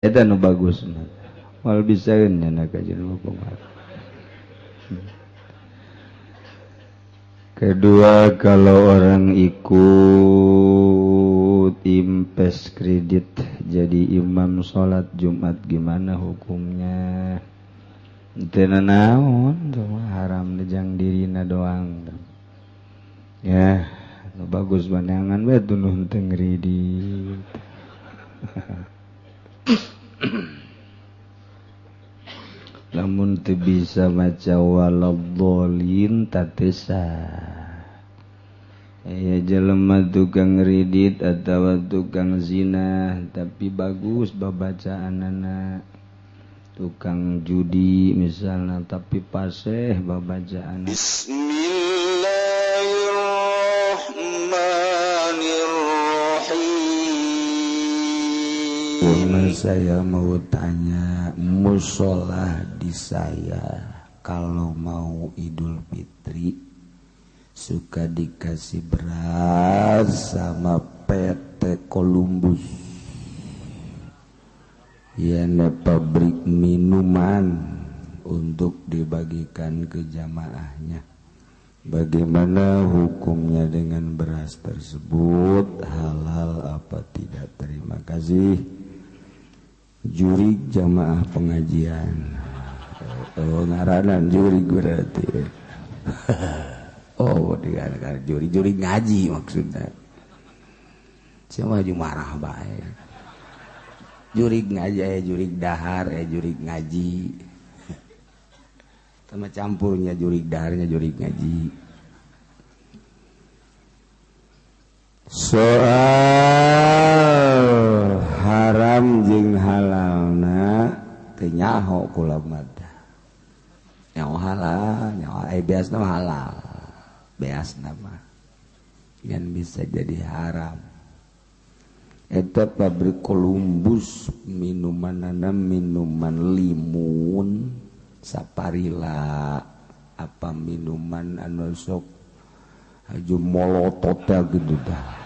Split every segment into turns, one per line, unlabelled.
eta nu bagus mal bisaeun nya kajian hukum. Kedua, kalau orang ikut impes kredit jadi imam sholat Jumat gimana hukumnya? Teu naon, haram dejang dirina doang. Ya, nu bagus banangan we tunuh teu ngridit. Lamun teu bisa maca waladhdallin tatesa. Ya jelema tukang ngridit atawa tukang zina tapi bagus babacaanana. Tukang judi misalnya tapi paseh babacaanana. Bismillahirrahmanirrahim. Saya mau tanya, musola di saya kalau mau Idul Fitri suka dikasih beras sama PT Columbus, ya pabrik minuman untuk dibagikan ke jamaahnya. Bagaimana hukumnya dengan beras tersebut, halal apa tidak? Terima kasih. Jurig jamaah pengajian. Oh, ngaranan jurig berarti. Oh, dikatakan juri ngaji maksudnya. Siapa maju marah bae. Juri ngaji, juri dahar, juri ngaji. Sama campurnya juri daharnya juri ngaji. Soal haram jeung halalna teu nyaho kula mah. Nyaho halal, nyaho biasna halal. Beas nama yang bisa jadi haram. Eta pabrik Columbus minuman limun saparila apa minuman anu sok haju molotov gitu dah.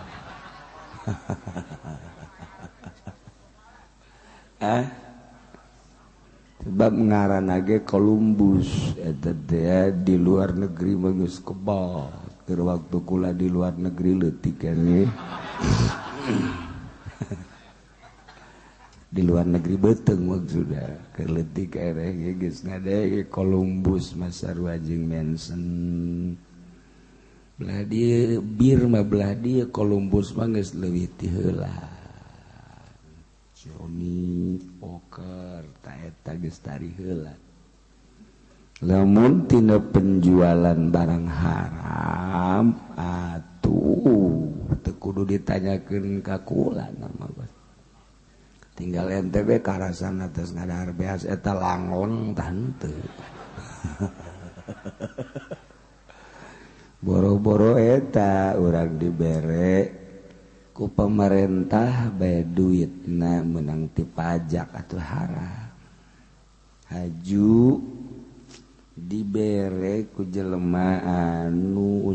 Sebab ngaranna ge Columbus eta teh di luar negeri mah geus kebal. Keur waktu kula di luar negeri leutik kene. Di luar negeri beuteung maksudna. Keur leutik ereh ge geus ngade Columbus masarua jeung Manson. Belah dieu bir mah belah dieu Columbus mah geus leuwih ti heula. Johnny Walker taeta geus tari heula. Lamun tina penjualan barang haram atuh teu kudu ditanyakeun ka kula nama bos. Tinggal ente we karasan atas ngadahar beas eta langon tah henteu. Boro-boro eta urang dibere ku pemerintah bae duitna menang ti pajak atuh haram. Haju dibere ku jelema anu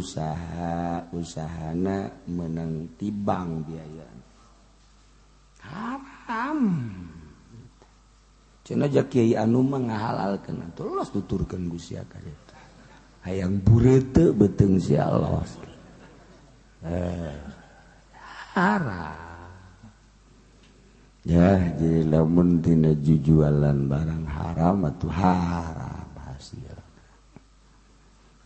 usahana menang ti bank biaya. Haram. Cenah ja kiai anu mah ngahalalkeun atuh los tuturkeun Gusti ka ditu. Hayang bure teu beuteung si Allah. Haram. Ya, jadi lamun tina jujualan barang haram atuh haram hasil.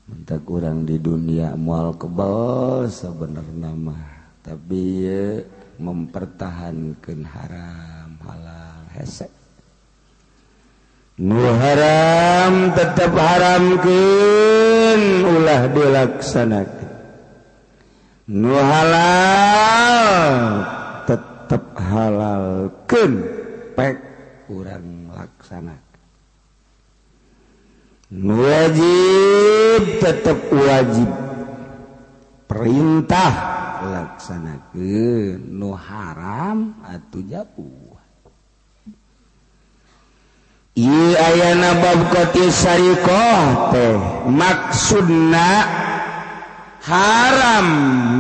Mentak urang di dunia moal kebal sabenerna mah, tapi ya, mempertahankeun haram halal hese. Nu haram tetap haramkeun ulah dilaksanakeun. Nu halal tetap halalkeun pek urang laksanakeun. Nu wajib tetap wajib perintah laksanakeun. Nu haram atuh jauh. Ieu ayana bab qati sariqah teh maksudna haram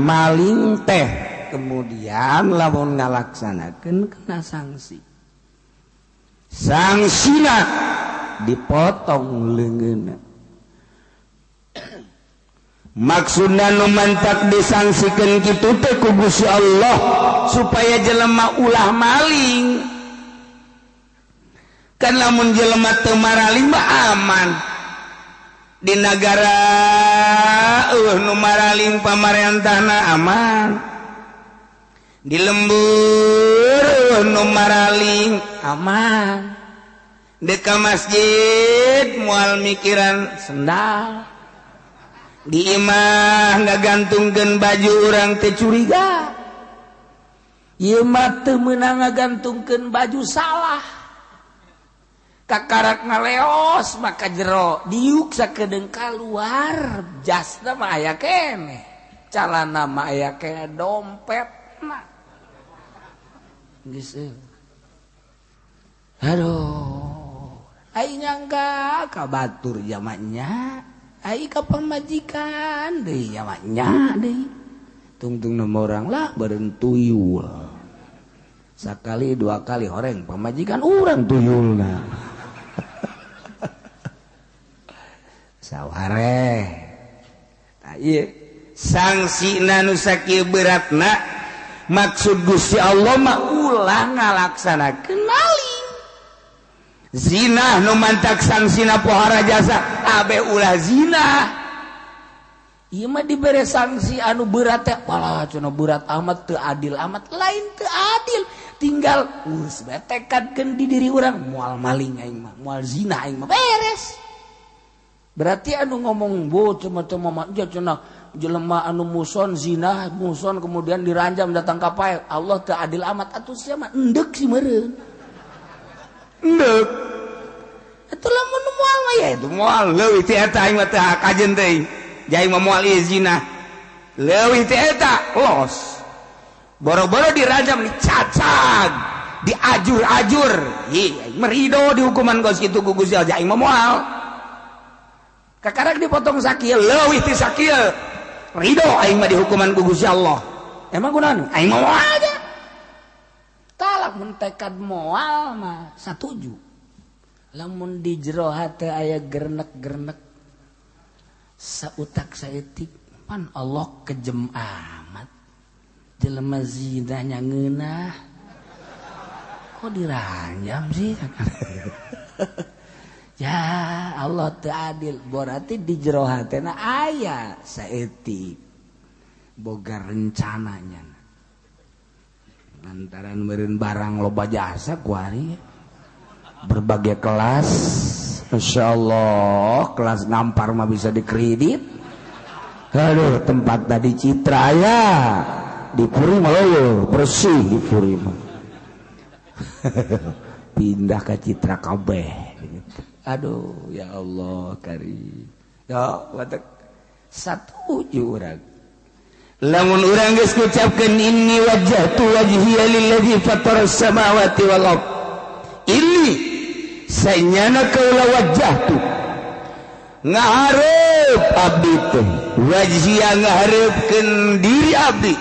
maling teh kemudian lamun ngalaksanakeun kena sanksi. sangsina dipotong leungeunna. Maksudna nu mantak disangsikeun kitu teh ku Gusti Allah supaya jelema ulah maling. Kan lamun jelema teu maraling mah aman. Di negara nu maraling pamarentahna aman. Di lembur nu maraling aman. Di ka masjid moal mikiran sendal. Di imah ngagantungkeun baju urang teh curiga. Ieu mah teu meunang ngagantungkeun baju salah. Kakarak ngaleos maka jero diuk sakedeung kaluar jasna mah aya keneh. Calana mah aya keneh dompetna. Geus aduh. Ai nyangka ka batur jamannya. Ai ka pamajikan deui nya deui. Tungtung nama orang lah beureun tuyul. Sakali dua kali horeng pamajikan urang tuyulna. Sawareh. Tah ieu sangsina nu sakieu beratna maksud Gusti Allah mah ulah ngalaksanakeun maling. Zina nu mantak sangsina pohara jasa abe ulah zina. Ieu mah dibere sanksi anu berat teh walah cenah berat amat teu adil amat lain teu adil tinggal geus betekadkeun di diri urang moal maling aing mah moal zina aing mah beres. Berarti anu ngomong bocah mah cenah jelema anu muson zina muson kemudian diranjam datang ka pae Allah teu adil amat atuh sia mah endek si meureun. Endek. Atuh lamun moal mah ya itu moal leuwih ti eta aing mah teu kajen teh. Jai mah moal ieu zina. Leuwih ti eta los. Boro-boro dirajam dicacag, diajur-ajur. Ieu merido dihukuman geus kitu ku Gusti Allah aing mah moal. Kakarak dipotong sakieu leuwih ti sakieu. Ridho aing mah dihukuman ku Gusti Allah. Emang kunaon? Aing mah moal aja. Talak mun tekad moal mah satuju. Lamun di jero hate aya gernek-gernek sautak saeutik pan Allah kejem amat. Jelema zinanya ngeunah. Kok diranjam sih? Ya Allah teu adil. Berarti di jero hatena aya saeutik boga rencananya. Lantaran meureun barang loba jasa ku ari berbagai kelas, Masya Allah kelas nampar mah bisa dikredit. Aduh tempat tadi Citra ya di Puri mah bersih di Puri mah. Pindah ke Citra kabeh. Aduh ya Allah karim. Ya watak satuju urang. Lamun urang geus ngucapkeun inni wajjahtu wajhiya lilladzi fataras samawati wal ardh. Ini saenyana kaula wajjahtu ngahareup abdi teh wajhiya ngahareupeun diri abdi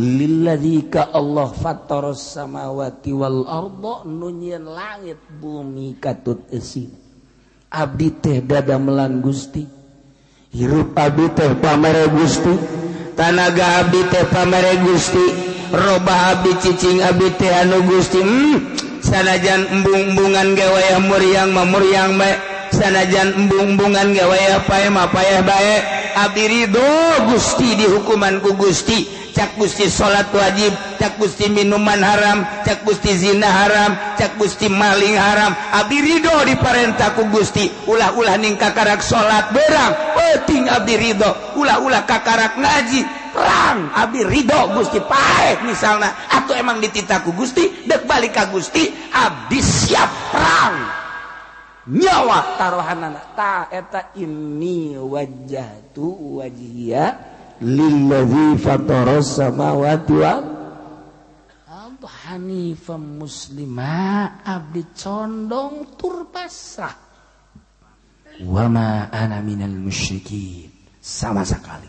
lilladzi ka Allah fataras samawati wal ardh nu nyieun langit bumi katut eusin. Abdi teh dadamelan Gusti. Hirup abdi teh pamere Gusti. Tanaga abdi teh pamere Gusti. Robah abdi cicing abdi teh anu Gusti. Sanajan embung-embungan ge wayah muriang mah muriang bae. Sanajan embung-embungan ge wayah paeh mah paeh bae. Abdi ridho Gusti dihukuman ku Gusti. Cak Gusti salat wajib, cak Gusti minuman haram, cak Gusti zina haram, cak Gusti maling haram. Abdi ridho diparentah ku Gusti. Ulah-ulah ning kakarak salat berang, penting abdi ridho. Ulah-ulah kakarak ngaji perang, abdi ridho Gusti paeh misalna. Atau emang dititah ku Gusti, dek balik ka Gusti, abdi siap perang. Nyawa taruhanana ta eta inni wajjahtu wajhiya lilladzi fataras samawati wal ardh hanifan muslima abdi condong tur pasrah wa ma ana minal musyrikin sama sekali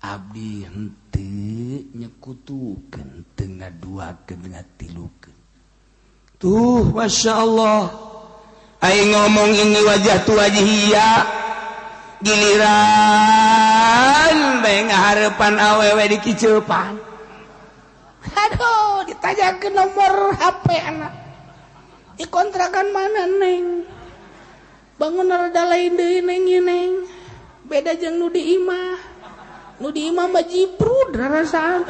abdi henteu nyekutukeun teu ngaduakeun ngatilukeun tuh Masya Allah aing ngomong ini wajah tu wajihia giliran bae ngaharepan awewe di kiceupan aduh ditanya ke nomor HP anak di kontrakan mana neng bangun rada lain deui neng ieu neng beda jeung nu di imah mah jibrud rasaan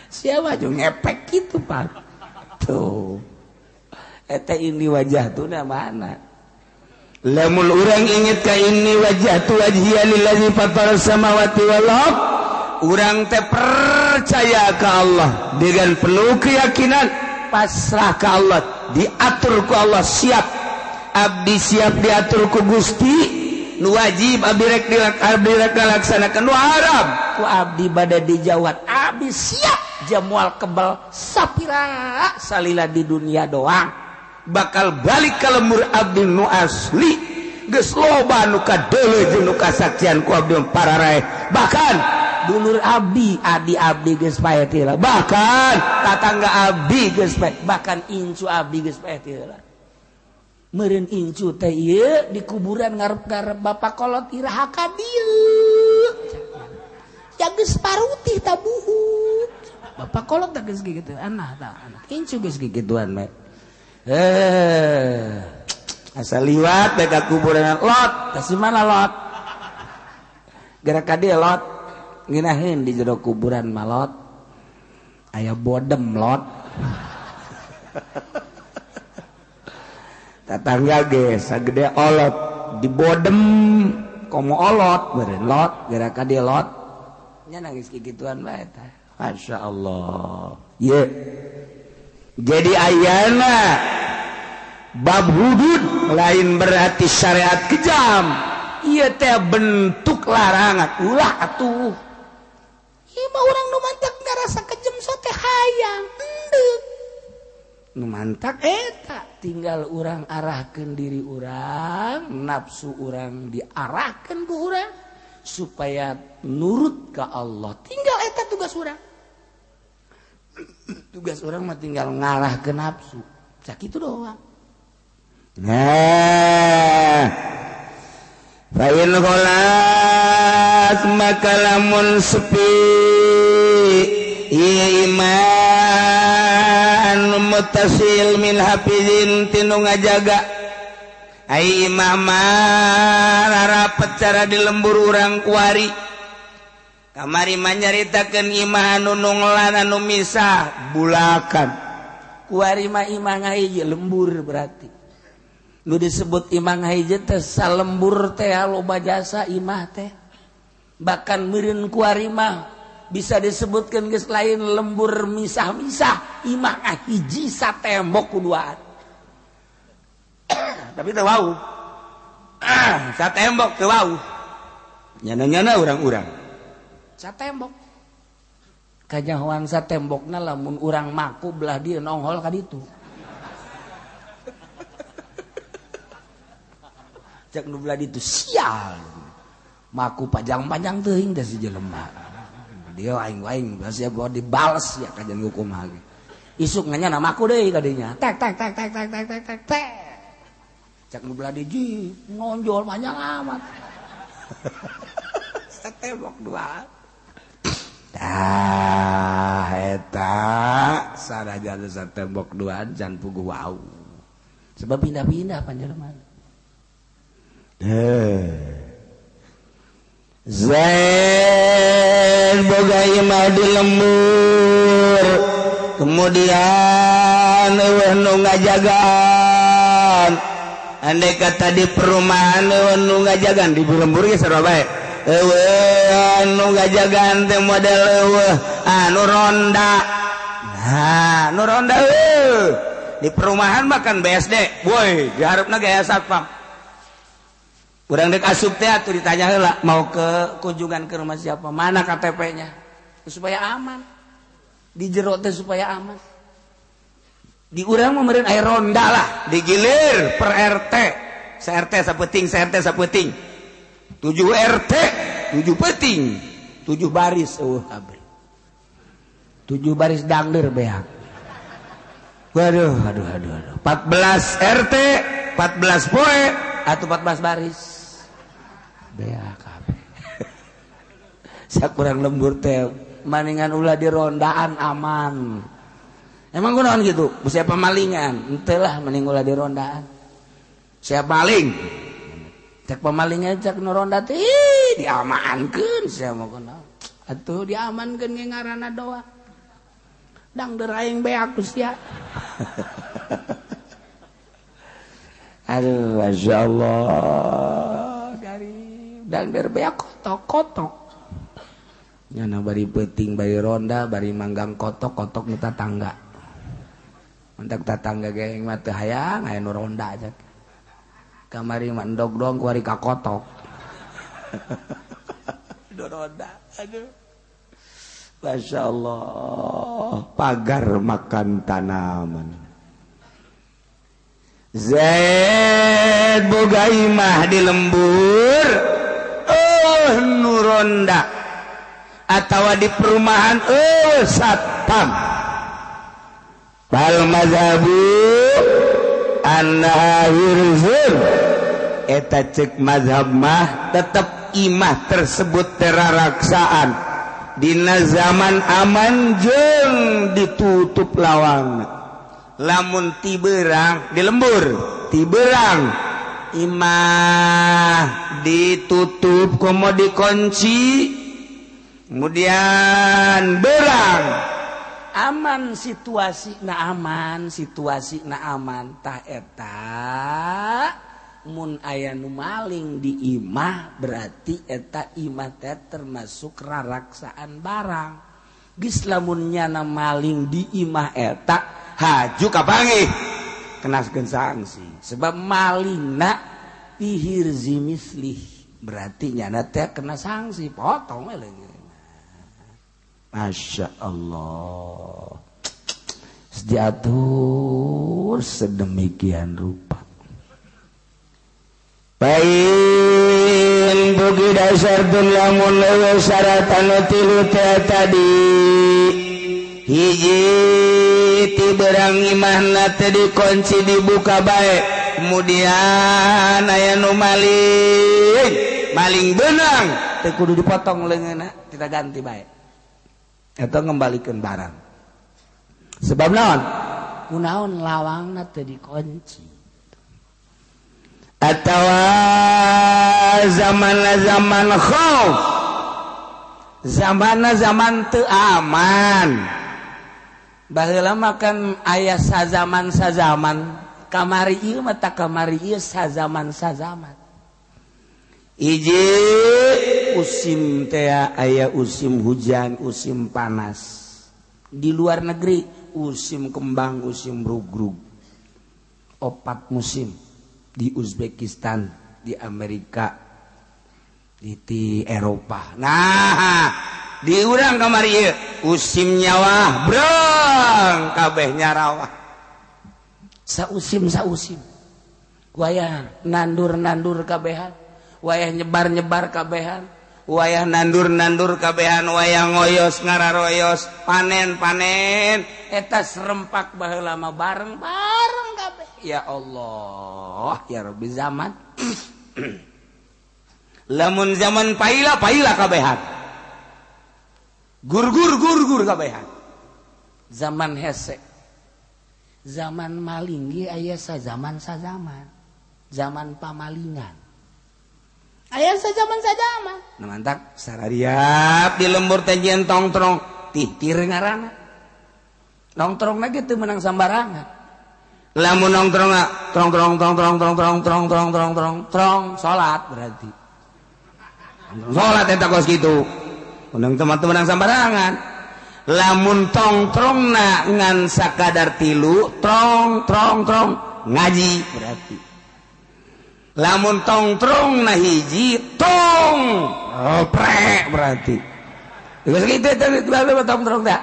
siapa jeung ngepek gitu Pak tuh eta ini wajah tu na mana lamun urang inget ka ini wajah tu wajhiya lillazi fatara samawati wal ard urang teh percaya ka Allah dengan penuh keyakinan pasrah ka Allah diatur ku Allah siap abdi siap diatur ku Gusti nu wajib abdi rek dilaksanakeun nu haram ku abdi bade dijawat abdi siap jamual kebal sapira salila di dunia doang bakal balik ka lembur abdi nu asli geus loba nu kadeuleu jeung nu kasaksian ku abdi pararae bahkan dulur abdi adi abdi geus pae tila bahkan tatangga abdi geus pae bahkan incu abdi geus pae tila meureun incu teh ieu di kuburan ngarep-ngarep bapak kolot iraha ka dieu ya geus parutih tabuhut bapak kolot teh geus kitu anak incu geus kikituan mah asal liwat beda kuburan lot kasih mana lot gerak ka dieu lot nginahin di jero kuburan malot aya bodem lot tatangga ge sagede olot di bodem komo olot beureun lot gerak ka dieu lot nya nangis kikituan bae tah masyaallah ye jadi ayana bab hudud lain berarti syariat kejam ieu teh bentuk larangan ulah atuh ieu mah urang nu mantak ngarasa kejem so teh hayang endeuh nu mantak eta tinggal urang arahkeun diri urang nafsu urang diarahkeun ku urang supaya nurut ka Allah tinggal eta tugas urang tugas orang mah tinggal ngalah ke nafsu sakitu doang nah fa'in kholas maka lamun sepi iman mutasil min hafizin tinu ngajaga ai imama rarapet cara di lembur urang kuari kamari manyaritakeun imah anu nunglan anu misah bulakan kuari mah imah ngahiji lembur berarti nu disebut imah ngahiji teh salembur teh loba jasa imah teh bahkan meureun kuari mah bisa disebutkeun geus lain lembur misah-misah imah ngahiji satembok kuduaan tapi teu wau satembok teu wau nyana-nyana urang-urang satembok kajahoan satembokna lamun urang maku belah dia nongol ka ditu cek nu belah ditu sial maku pajang-pajang teuing da si jelema dia aing-aing basa bawa dibales ya kajian hukum lagi isuk nganya maku deui ka dinya tek cek nu belah di nonjol panjang amat satembok dua eta saraja satembok duaan can puguh wau sebab pindah-pindah panjenengan zain boga imah di lembur kemudian eueuh nu ngajagaan andai kata di perumahan eueuh nu ngajagaan di lembur ge sarua bae anu ngajagaan teh model anu ronda nah nu ronda di perumahan makan BSD boy diharapna gaya satpam urang dek asup teh atuh ditanya heula mau ke kunjungan ke rumah siapa mana KTP-nya supaya aman di jero teh supaya aman di urang mah meureun aya ronda lah digilir per RT sa-RT sapeuting 7 RT 7 peting 7 baris kabeh 7 baris dangder beak Waduh. 14 RT, 14 poe atau 14 baris. Bea kabeh. Sakurang lembur teh maningan ulah di rondaan aman. Emang kunaon gitu? Siapa malingan? Henteu lah mending ulah di rondaan. Siapa maling? Cek pamalingan cek nu ronda teh diamankeun sia mah kunaon. Atuh diamankeun ge ngaranna doa. Dang deraing beak sia. Aduh, masyaallah. Dari dang berbeak kotok-kotok. Nyana bari peuting bari ronda bari manggang kotok-kotok nu tatangga. Mentak tatangga ge mah teu hayang aya nu ronda aja. Kamari mah endog doang kuari ka kotok. Nu ronda. Aduh. Masya Allah, pagar makan tanaman. Zaid boga imah di lembur, nu ronda, atawa di perumahan, satpam. Bal mazhabu anna hirzun, eta cek mazhab mah tetap imah tersebut teraraksaan. Dina zaman aman jeung ditutup lawang. Lamun ti beurang di lembur, ti beurang imah ditutup komo dikunci. Kemudian beurang aman situasi na aman tah eta mun aya nu maling di imah berarti eta imah teh termasuk raraksaan barang. Geus lamun nyana maling di imah eta haju ka bangih kenaskeun sanksi sebab malingna pihirzi mislih berarti nyana teh kena sanksi potong we leungeun. Masya Allah. Diatur sedemikian rupa. Pain bugi dasar tun lamun lewe syaratan tilu teh tadi hiji ti beurang imahna teh dikunci dibuka bae kemudian aya nu maling beunang teh kudu dipotong leungeunna kita ganti bae eta ngembalikeun barang sebab naon kunaon lawangna teh dikunci atawa zaman khauf zaman teu aman baheula makan aya sazaman kamari ieu mah tak kamari ieu sazaman hiji musim teh aya musim hujan musim panas di luar negeri musim kembang musim rugrug 4 musim di Uzbekistan, di Amerika, di Eropa. Nah, di urang kamari ieu usim nyawa, brang kabeh nyarawah. Sausim. Wayah nandur kabehan, wayah nyebar kabehan, wayah nandur kabehan, wayah ngoyos ngararoyos, panen eta serempak baheula mah bareng kabeh. Ya Allah, ya Rabbi zaman. Lamun zaman paila kabehan. Gur kabehan. Zaman hese. Zaman maling ge aya sazaman. Zaman pamalingan. Aya sazaman. Nah mantak sarariap di lembur teh jeung tongtrong titir ngaranna. Nongtrongna ge teu meunang sambarangan. Lamun nongkrong trong salat berarti salat eta kos kitu undang teman-teman sambarangan lamun tongtrongna ngan sakadar tilu trong ngaji berarti lamun tongtrongna hiji tong prek berarti geus kitu eta tongtrong teh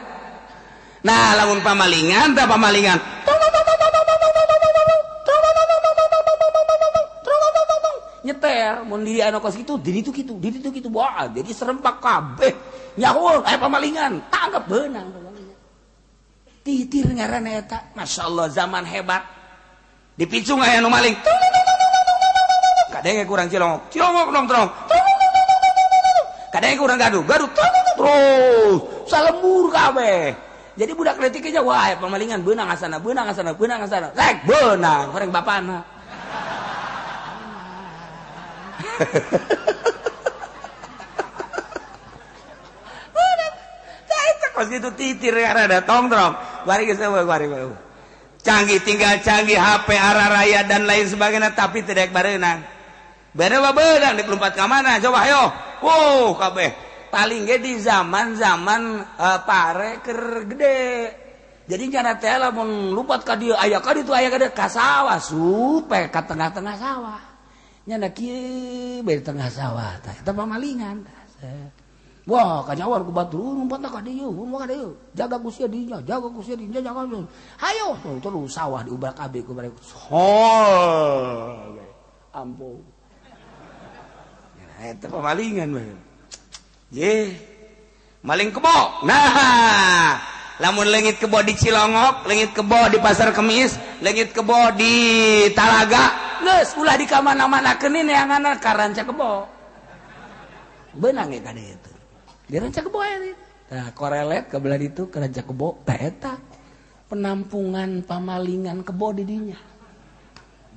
nah lamun pamalingan nyeter mun di anu kos kitu di ditu kitu wah jadi serempak kabeh nyaul aya pamalingan tangkap beunang pamalingan titir ngaranna eta. Masyaallah zaman hebat. Dipicung aya nu maling. Kadenge kurang cilongok. Cilongok dong terong. Kadenge kurang gaduh. Gaduh terus salembur kabeh. Jadi budak leutik aja wah pamalingan beunang asana, beunang asana, beunang asana. Rek beunang horeng bapana. Kos gitu titir ada tongtrong. Bari geus eueuh bari. Canggih tinggal canggih HP arah raya dan lain sebagainya tapi tidak bareunang. Beunang beunang dikelumpat ka mana? Coba ayo. Kabeh. Paling ge di zaman-zaman pare keur gede. Jadi cenah teh lamun lumpat ka dieu aya ka ditu aya ka dieu ka sawah supe ka tengah-tengah sawah. Nya kieu be tengah sawah tah eta pamalingan. Wah, kanyawan ku batur, umpatna ka dieu, ka dieu. Jaga ku sia dinya, jaga ku sia dinya, jaga. Hayo, terus sawah diubrak kabeh ku bareng. Ampun. Ya, eta pamalingan we. Ye. Maling kebo. Nah, lamun leungit kebo di Cilongok, leungit kebo di Pasar Kemis, leungit kebo di Talaga, geus ulah di ka mana-manakeun neanganna karanca kebo. Beunang ge ka dieu teh. Di ranca kebo aya. Nah, korelet ke belah itu ke ranca kebo, tah eta penampungan pamalingan kebo di dinya.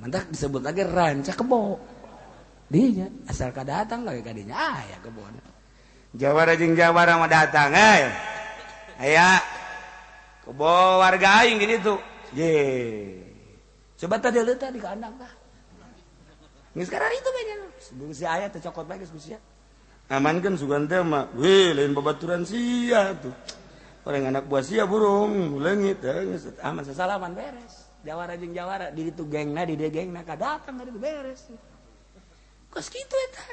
Mantap disebut lagi ranca kebo. Dinya asal ka datang lagi ka dinya aya kebo. Jawara jeung Jawara mah datang aya kebo warga aing di ditu. Ye. Coba tadi leutah di kandang tah. Geus karari itu bae. Geus aya teh cokot bae geus sia. Amankan sugan teh mah, lain babaturan sia tuh. Orang anak buah sia burung, leungit aman sasalaman beres. Jawara jeung Jawara di ditu gengna di dieu gengna ka datang di ditu beres. Kos kitu eta.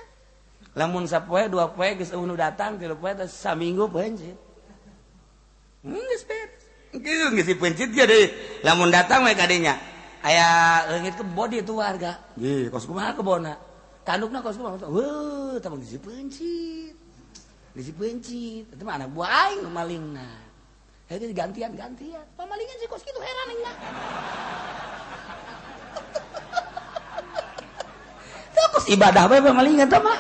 Lamun sapoe dua poe geus nu datang, tilu poe teh saminggu pencit. Geus beres. Kitu geus pencit ge deui. Lamun datang we ka dinya. Aya leungit kebo di tu warga. Nggih, kos kumaha kebona? Tandukna kos kumaha? Weuh, tah geus dipencit. Geus dipencit. Eta mah anak buah aing nu malingna. Heuh gantian-gantian. Pamalingan si kos kitu heran aing mah. Tah kos ibadah bae pamalingan tah mah.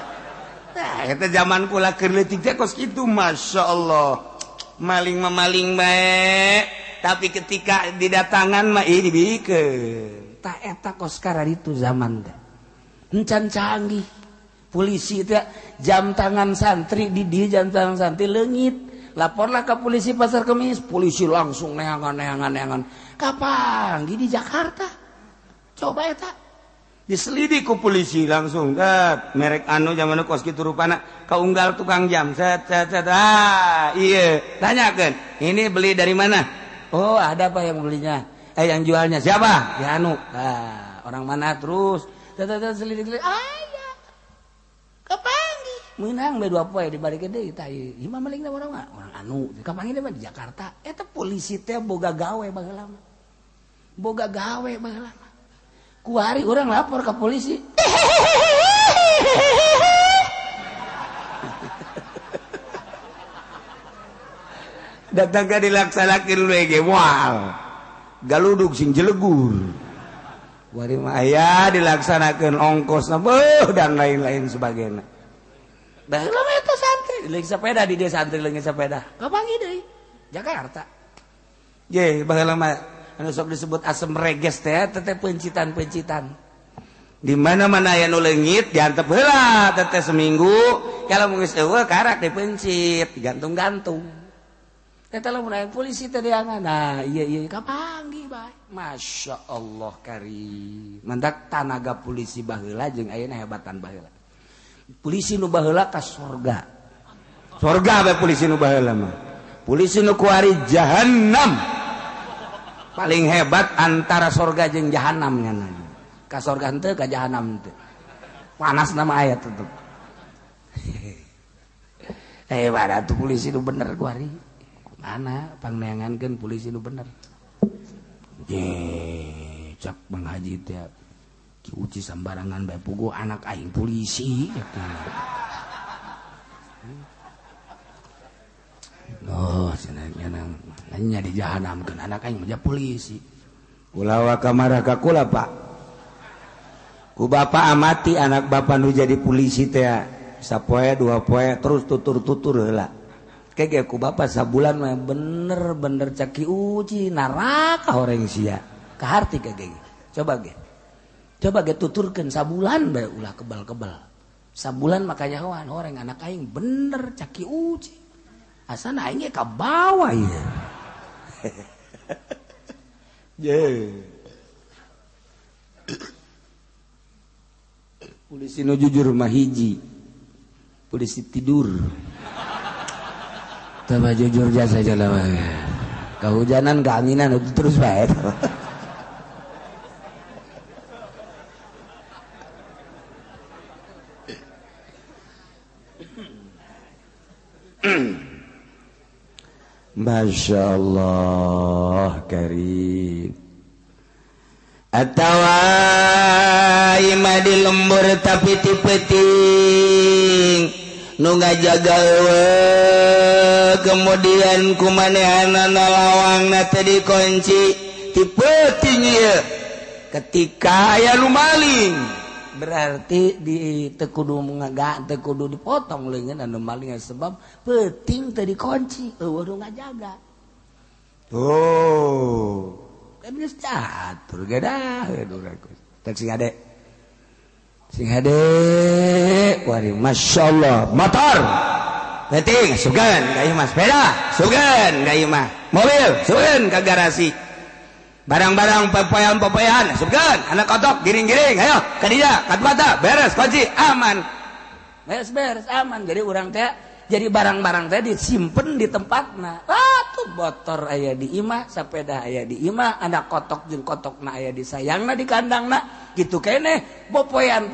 Nah, eta zaman kula keur leutik teh kos kitu masyaallah. Maling bae. Tapi ketika didatangan mah ieu dibikeun. Tah eta kos karari itu zaman teh. Encan canggih polisi teh jam tangan santri di dieu jam tangan santri leungit laporlah ke polisi Pasar Kemis polisi langsung neangan kapan di Jakarta coba eta diselidik ku polisi langsung merek anu zaman kos kitu rupana kaunggal tukang jam iya tanyakeun ini beli dari mana oh ada apa yang belinya yang jualnya siapa ya anu orang mana terus selidik-selidik aya kapanggih meunang bae dua poe dibarikeun deui tah ieu mah malingna orang anu kapanggih mah di Jakarta eta polisi teh boga gawe baheula mah boga gawe baheula mah ku hari urang lapor ka polisi datang ka dilaksanakeun we ge moal galudug sing jelegur wari mah aya dilaksanakeun ongkosna dan lain-lain sebagainya. Baheula mah eta santri, leungit sepeda di dieu santri leungit sepeda. Kapanggih deui? Jakarta. Ye, baheula mah anu sok disebut asem reges teh teh pencitan-pencitan. Di mana-mana aya nu leungit diantep heula teh seminggu, kalau geus eueuh karak dipencit, digantung-gantung. Eta lamun aya polisi teh diangan. Nah, ieu kapanggih bae. Masya Allah karim. Mantak tanaga polisi baheula jeung ayeuna hebatan baheula. Polisi nu baheula ka surga. Surga bae polisi nu baheula mah. Polisi nu kuari jahanam. Paling hebat antara surga jeung jahanam nya. Ka surga henteu ka jahanam teh. Panas nama ayat tetep. Hebat atuh polisi nu bener kuari. Mana pangneangankeun polisi nu bener. Ye, cak Bang Haji teh ki uci sambarangan bae puguh anak aing polisi oh cenah nanya di jahanam kan anak aing menjadi polisi ulah wa kamara ka kula Pak ku bapak amati anak bapak nu jadi polisi teh sapoe dua poe terus tutur-tutur heula kege ku bapak sabulan mah bener-bener caki uji neraka horeng sia kaharti kege coba ge tuturkeun sabulan bae ulah kebal-kebal sabulan makanya hawan horeng anak aing bener caki uji asana aing ge ka bawah ieu polisi nu jujur mah hiji polisi tidur tambah jujur jasa jalan kehujanan keanginan itu terus baik Masya Allah karim atawa ima di lembur tapi tipeting nu ngajaga kemudian kumanehanana lawangna teh dikunci tipeting ieu ketika aya nu maling berarti di teu kudu teu kudu dipotong leungeun anu maling sebab peuting teu dikunci eueuh nu ngajaga kan geus catur ge dah tak sing ade wari masyaallah motor penting sugan ka ieu mah sepeda sugan ka ieu mah mobil sugan ka garasi barang-barang pepoyan sugan anak kotok giring-giring ayo ka dinya ka tempatna beres kunci aman beres aman jadi urang teh jadi barang-barang teh disimpen di tempatna tuh motor aya di imah sepeda aya di imah anak kotok jeung kotokna aya di sayangna di kandangna gitu keneh popoyan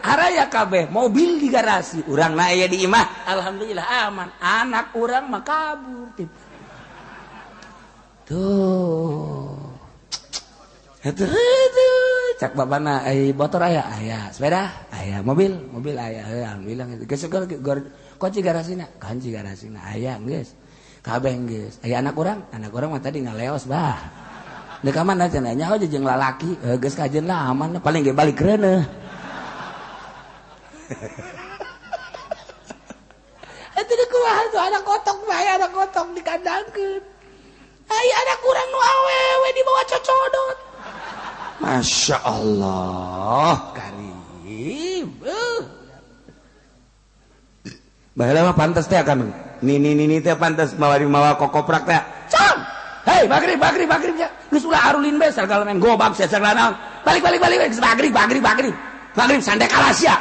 araya kabeh mobil di garasi urangna aya di imah alhamdulillah aman anak urang mah kabur tuh itu cak babana motor aya sepeda aya mobil aya alhamdulillah geus kunci garasina aya geus kabeh geus aya anak urang mah tadi ngaleos bah deuk ka mana cenah nyaho jeung lalaki geus kajeun lah aman paling ge balik reuneuh eta deuk kumaha tuh anak kotok dikandangkeun aya anak urang nu awewe di bawah cocodot Masya Allah karim baheula mah pantes teh akan nini teh pantes mawa kokoprak teh cam hei bagri geus ulah arulin bae sagala men gobak sagala naon balik geus bagri sande kalas ya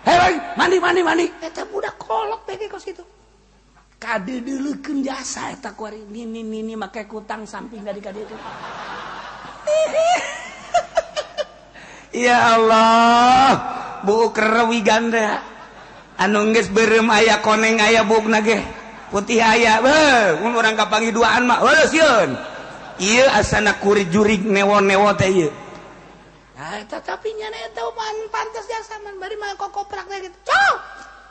hei mandi eta budak kolot teh kos kitu kadeuleukeun jasa eta kuari nini make kutang samping dari kadieu teh ya Allah buuk rewi ganda anu geus beureum aya koneng aya buukna ge putih aya mun urang kapanggih duaan mah heuh sieun ieu asana kurit jurig newo teh ieu tapi nya eta man pantes jasa man bari mah kokoprak teh gitu cok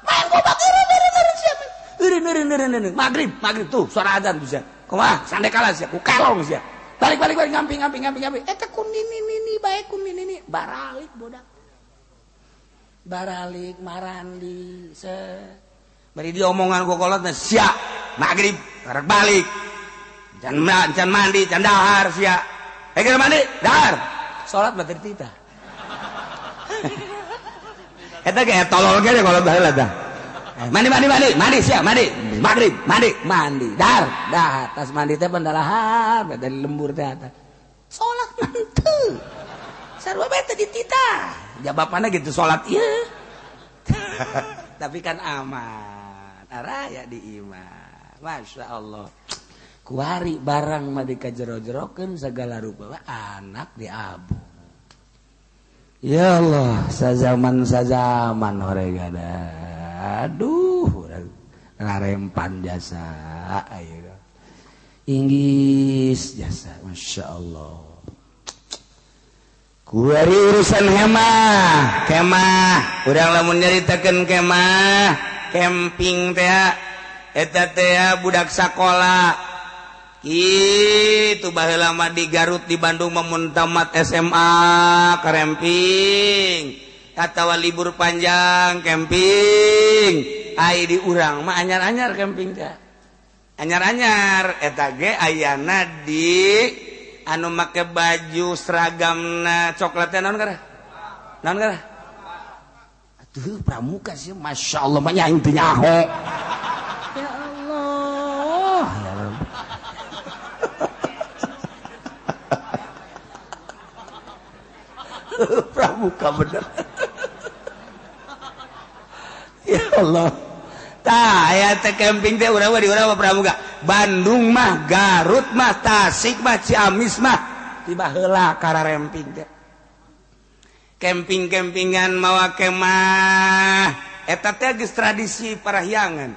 main gobak eureun sia eureun maghrib tuh suara adzan bisa kumaha sande kalas ya ku kelong sia balik ngamping eta kun nini bae kun nini baralik bodak baralik marandi bari diomongan ku kolotna sia magrib karek balik can mandi can dahar sia keur mandi dahar salat batir tita eta ge tolol ge kolot baheula tah mandi sia mandi magrib mandi dahar tas mandi teh pendalahar dari lembur teh eta salat manteu sarua bae teh ditita jabapana gitu salat ieu tapi kan aman araya di imah Masya Allah kuari barang mah dikajero-jerokeun segala rupa anak diabu ya Allah sazaman horegana aduh ngarempan jasa ayo inggis jasa Masya Allah kuari urusan kemah urang lamun nyaritakeun kemah camping teh eta teh budak sakola
itu baheula mah di Garut di Bandung mun tamat SMA keremping atawa libur panjang camping ai di urang mah anyar-anyar camping teh anyar-anyar eta ge ayana di anu make baju seragamna coklat teh naon kareh atuh pramuka sih masyaallah mah nya teu nyaho ya Allah ya Rabbi pramuka bener ya Allah tah aya teh camping teh urang di urang pramuka Bandung mah Garut mah Tasik mah Ciamis mah tiba heula kararemping teh camping-campingan mawa kemah eta teh geus tradisi parahyangan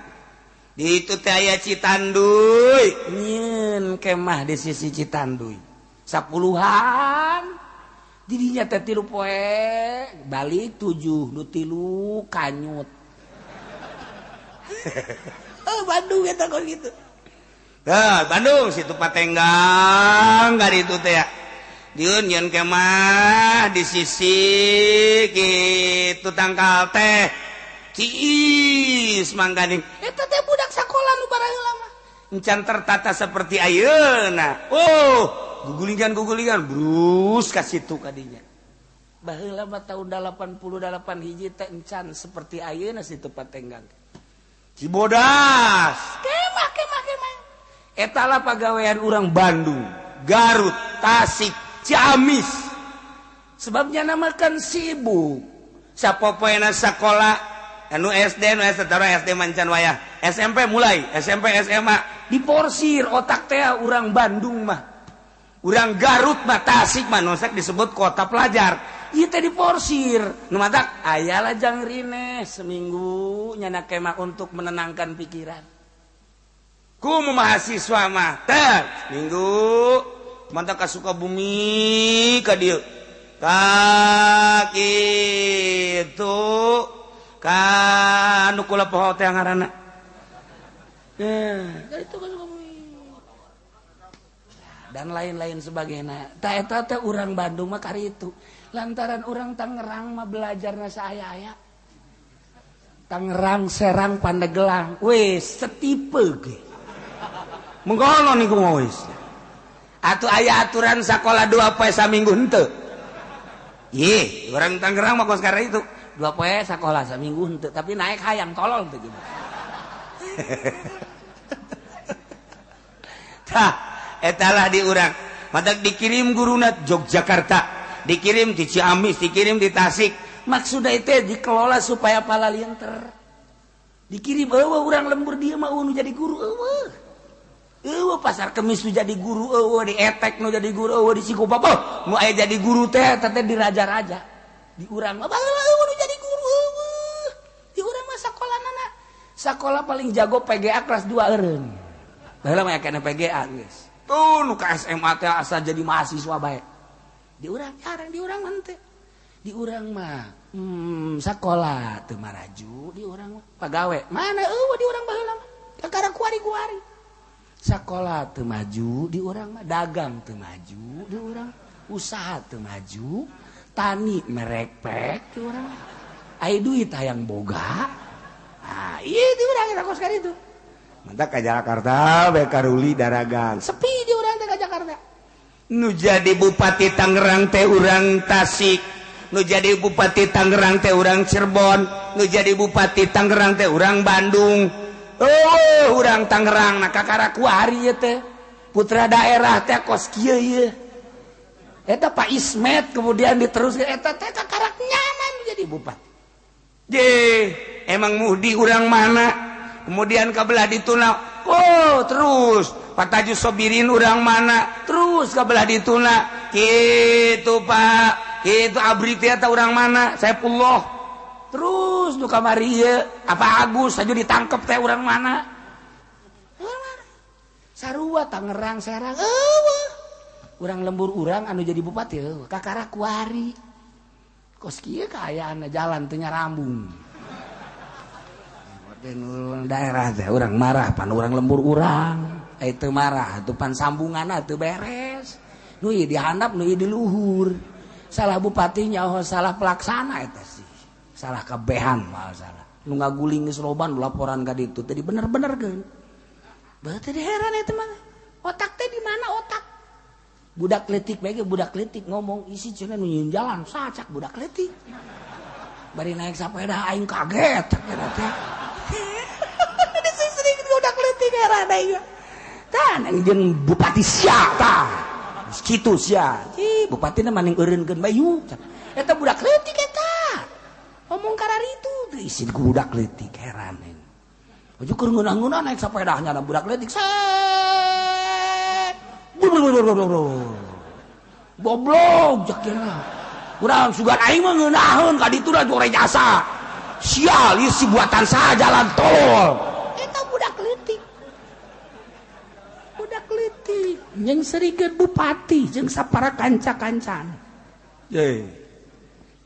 di itu teh aya Citanduy nyeun kemah di sisi Citanduy sapuluhan didinya teh 3 poe balik 7 nu 3 kanyut Bandung eta kok gitu Bandung situ Patenggang gak itu teh ya dieun nyeun kemah di sisi kitu tangkal teh Ciis mangganing eta teh budak sakola nu baraheula mah encan tertata seperti ayeuna gugulingan brus ka situ kadinya baheula mah tahun 88 hiji teh encan seperti ayeuna situ Patenggang Cibodas kemah eta lah pagawean urang Bandung Garut Tasik Ciamis sebabnya namakan sibuk sapopoena sakola anu SD anu SD mancan wayah SMP mulai SMP SMA diporsir otak teh urang Bandung mah urang Garut mah Tasik mah nosek disebut kota pelajar ieu teh diporsir nu matak aya lajang rine seminggu nyana kemah untuk menenangkan pikiran kumu mahasiswa mah teh minggu mantap ka Sukabumi ka dieu ka kitu ka anu kula poho teh ngaranna itu ka Sukabumi dan lain-lain sebagainya tah eta teh urang Bandung mah karitu lantaran urang Tangerang mah belajarna saaya-aya Tangerang Serang Pandeglang wis setipe ge mengkono niku wis atuh aya aturan sakola 2 poe saminggu henteu ieu urang Tangerang mah kos karena itu 2 poe sakola saminggu henteu tapi naik hayang tolol teh gitu tah etalah di urang matak dikirim guruna Yogyakarta dikirim di Ciamis dikirim di Tasik maksudna itu dikelola supaya palalienter dikirim urang lembur dia mah nu jadi guru pasar Kemis nu jadi guru di Etek nu jadi guru di Cikupa nu aya jadi guru teh di raja-raja di urang mah nu jadi guru di urang mah sakolanana sakola paling jago PGA kelas 2 eureun baheula mah kena PGA geus tuh nu ka SMA teh asa jadi mahasiswa bae di urang jarang di urang mah teh di urang mah sakola teu maraju di urang mah pagawe mana di urang baheula mah kakara kuari-kuari sakola teu maju di urang mah dagang teu maju di urang usaha teu maju tani merekpek di urang aya duit hayang boga ieu di urang eta kos kaditu mantap ka Jakarta bae karuli daragang sepi di urang teh ka Jakarta nu jadi bupati Tangerang teh urang Tasik nu jadi bupati Tangerang teh urang Cirebon nu jadi bupati Tangerang teh urang Bandung urang Tangerang na kakara kuari teh putra daerah teh kos kieu ieu eta Pak Ismet kemudian diteruskeun eta teh kakara nyaman jadi bupati emang muhdi urang mana kemudian kabelah dituna terus Pak Tajus Sobirin urang mana terus kabelah dituna kitu Pak kitu abri teh eta urang mana Saifullah terus nu kamari apa Agus aju ditangkep teh urang mana sarua Tangerang Serang urang lembur urang anu jadi bupati kakara kuari kos kieu kaayaanna jalan teu nyarambung daerah teh urang marah pan urang lembur urang itu marah tupan sambungan tuh beres nu dihandap nu di luhur salah bupatinya salah pelaksana itu sih salah kebehan masalah nu ngaguling geus loban laporan ka ditu tadi bener-bener kan berarti heran itu mah otak teh di mana otak budak letik bae budak letik ngomong isi cenah nu nyieun jalan sacak budak letik bari naik sepeda aing kaget teh disering budak letik heran aing tah jeung bupati sia tah kitu sia bupatina maning eureunkeun bayu eta budak leutik eta ngomong kararitu teu isin ku budak leutik heran aju keur ngeunah-ngeunah naik sapedahnya na budak leutik goblok jakena urang sugan aing mah ngeunaheun ka ditu da jore jasa sial ieu si buatan saha jalan tol eta budak leutik yang serikeun bupati jeung sapara kanca-kancan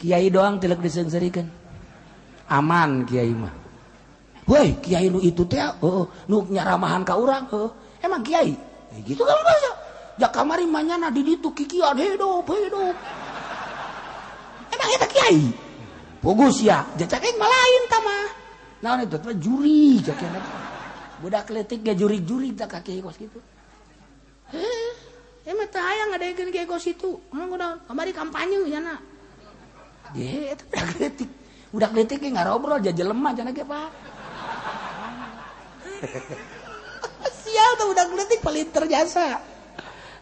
kiai doang tilek diseung-serikeun aman kiai mah woi kiai nu itu teh nu nyaramahan ka urang emang kiai gitu kan bahasa jak kamari manyana di ditu kikian hidup emang eta kiai pugus ya jacak aing mah lain tah mah naon itu teh juri jakena budak leutik ge juri-juri tah ka kiai kos kitu emang teh hayang ngadegeun kiai kos itu ngomong kamari kampanye nya na ye eta budak leutik ge ngarobrol jajelem mah cenah ge Pak sial tuh budak leutik palinter jasa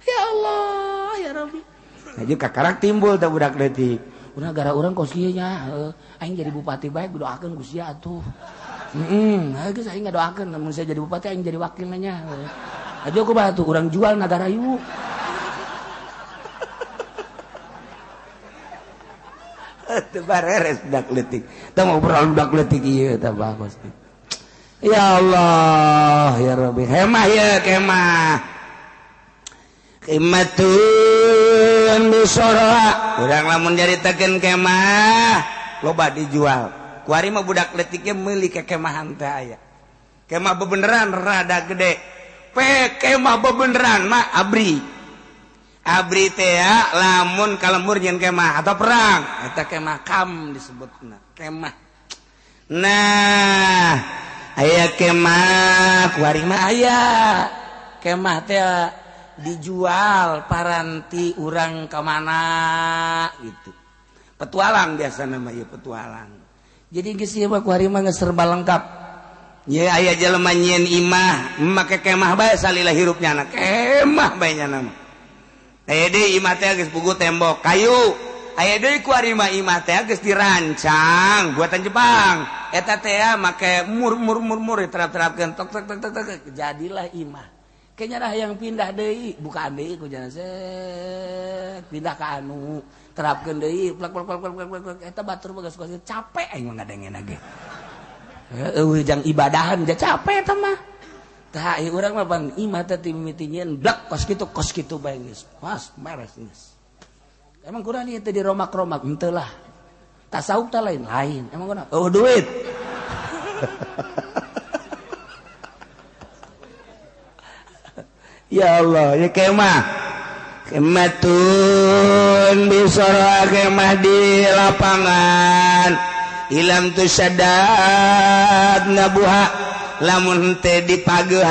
ya Allah ya Rabbi aja kakarak timbul tuh budak leutik urang gara urang kos kieu nya aing jadi bupati bae doakeun ku sia atuh geus aing ngadoakeun mun saya jadi bupati aing jadi wakilna nya aja ku batu urang jual nagara yuk teu bareres budak leutik teu ngobrol budak leutik ieu tah bagus ya Allah ya Rabbi hemah ya kemah kematun bisora urang lamun nyaritakeun kemah loba dijual kuari mah budak leutik meuli ke kemahan teh aya kemah bebeneran rada gede kemah bebeneran mah abri teh ya lamun kalembur nyeun kemah atau perang eta kemah kam disebutna kemah nah aya kemah kuari mah aya kemah teh dijual paranti urang ka mana gitu petualang biasa nama ieu petualang jadi geus ieu mah kuari mah geus serba lengkap ye aya jelema nyieun imah make kemah bae salila hirupnya na kemah bae nya nama aya deui imah teh geus puguh tembok kayu aya deui kuari mah imah teh geus dirancang buatan Jepang eta teh make mur terap-terapkeun tok jadilah imah kayaknya yang pindah deui bukan deui ku jalan set pindah ka anu terapkeun deui plak eta batur geus capek aing mah ngadengeuna ge eueuh jang ibadahan ja capek eta mah tah ieu urang mah pan imah teh ti mimiti nyieun blak kos kitu bae geus mas beres geus emang kurang ieu teh di romak-romak henteu lah tasawuf teh lain emang kurang duit ya Allah ya kemah kematun bisara kemah di lapangan ilam tusadad nabuha lamun teh dipageuhan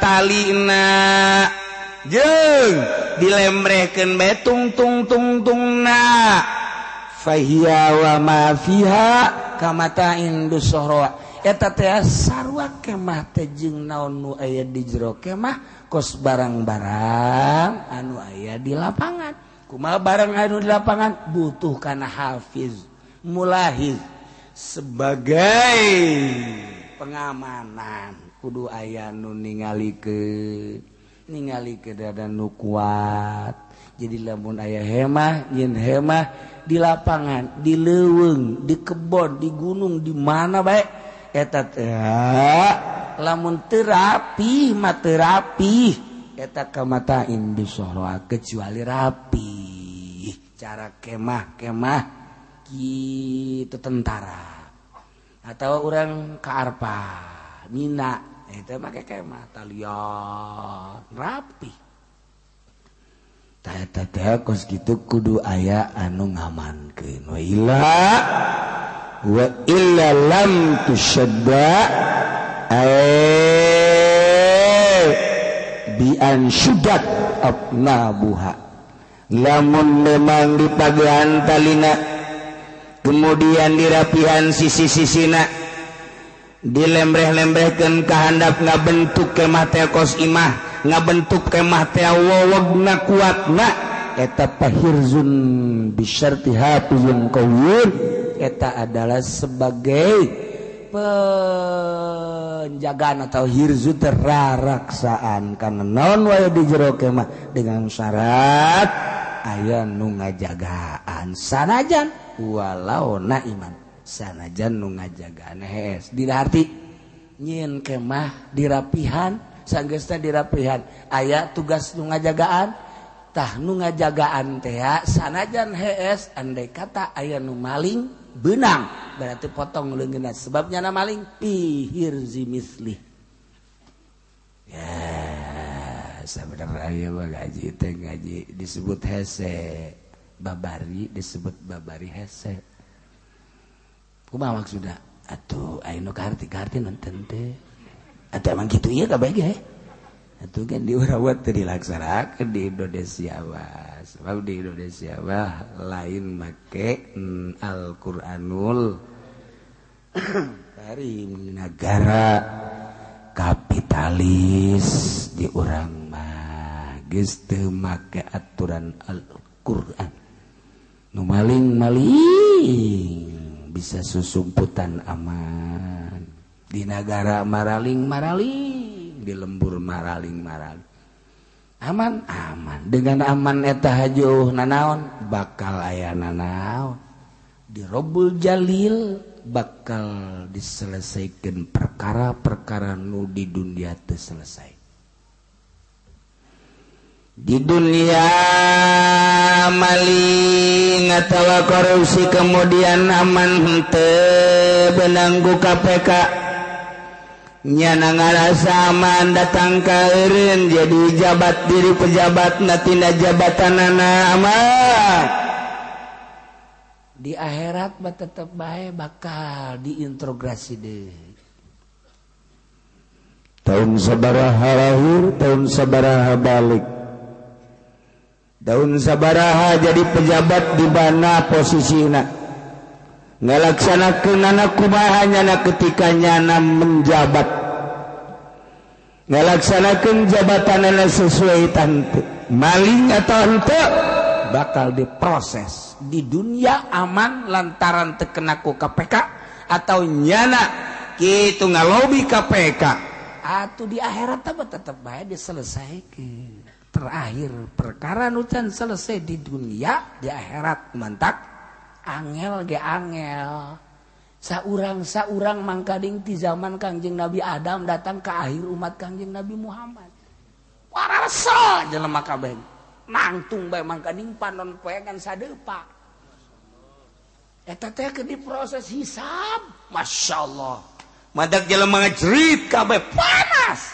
talina jeung dilemrehkeun bae tung-tungna fahiya wa ma fiha kamata indus sahra eta teh sarua kemah teh jeung naon nu aya di jero kemah kos barang-barang anu aya di lapangan kumaha barang anu di lapangan butuh kana hafiz mulahiz sebagai pengamanan kudu aya nu ningalikeun dada nu kuat jadi lamun aya hemah nyin hemah di lapangan di leuweung di kebon di gunung di mana bae eta teh lamun terapi mah terapi eta kamatain bisahra kecuali rapi cara kemah kitu tentara atau orang ka arpa mina itu make kemah talian rapi.
Tah kos kitu kudu aya anu ngamankeun. Wa illa lam tusyadda bi an syuddat abnabuha. Lamun memang dipagehan talina kemudian dirapihan sisi-sisina dilembreh-lembrehkeun kahandap ngabentuk kemah teh kos imah ngabentuk kemah teh wawagna kuatna eta pahirzun bisyarti hafizun qawiyun eta adalah sebagai penjagaan atau hirzu teraraksaan karena naon wae di jero kemah dengan syarat aya nu ngajagaan sanajan walau naiman sanajan nu ngajagaan hees dina arti nyin kemah dirapihan sanggeusna dirapihan aya tugas nu ngajagaan tah nu ngajagaan teh sanajan hees andai kata aya nu maling benang berarti potong leungeunna sebabnya na maling pihirzi misli ya sabenerna aya mah ngaji teh ngaji disebut hese babari disebut babari hese kumaha maksudna atuh aya nu kaharti-kaharti nonton teh atuh emang kitu ieu kabeh ge atuh kan diurawat teh dilaksanakeun di Indonesia mah sebab di Indonesia mah lain make Al-Qur'anul Karim negara kapitalis di urang mah geus teu make aturan Al-Qur'an nu maling-maling bisa susumputan aman di negara maraling-maraling di lembur maraling-maraling aman dengan aman eta hajuh nanaon bakal aya nanaon di Rabbul Jalil bakal diselesaikan perkara-perkara nu di dunia teu selesai di dunia maling atawa korupsi kemudian aman henteu benanggu KPK nyana ngarasa aman datang ka eureun jadi jabat diri pejabat tina jabatanana aman di akhirat mah tetep bae bakal diintrogasi deui tahun sabaraha lahir tahun sabaraha balik tahun sabaraha jadi pejabat di mana posisina ngalaksanakeun anak kumaha nyana ketika nyana menjabat ngalaksanakeun jabatanana sesuai tante maling atau henteu bakal diproses di dunia aman lantaran teu kena ku KPK atau nyana kitu ngalobi KPK atuh di akhirat mah tetep bae diselesaikeun terakhir perkara nu can selesai di dunia di akhirat mantak angel ge angel saurang mangkading ti zaman Kangjeng Nabi Adam datang ke akhir umat Kangjeng Nabi Muhammad warasa jelema kabeh nangtung bae mangkading panon poegan sadeupa eta teh keur diproses hisab masyaallah madak jelema ngajrit kabeh panas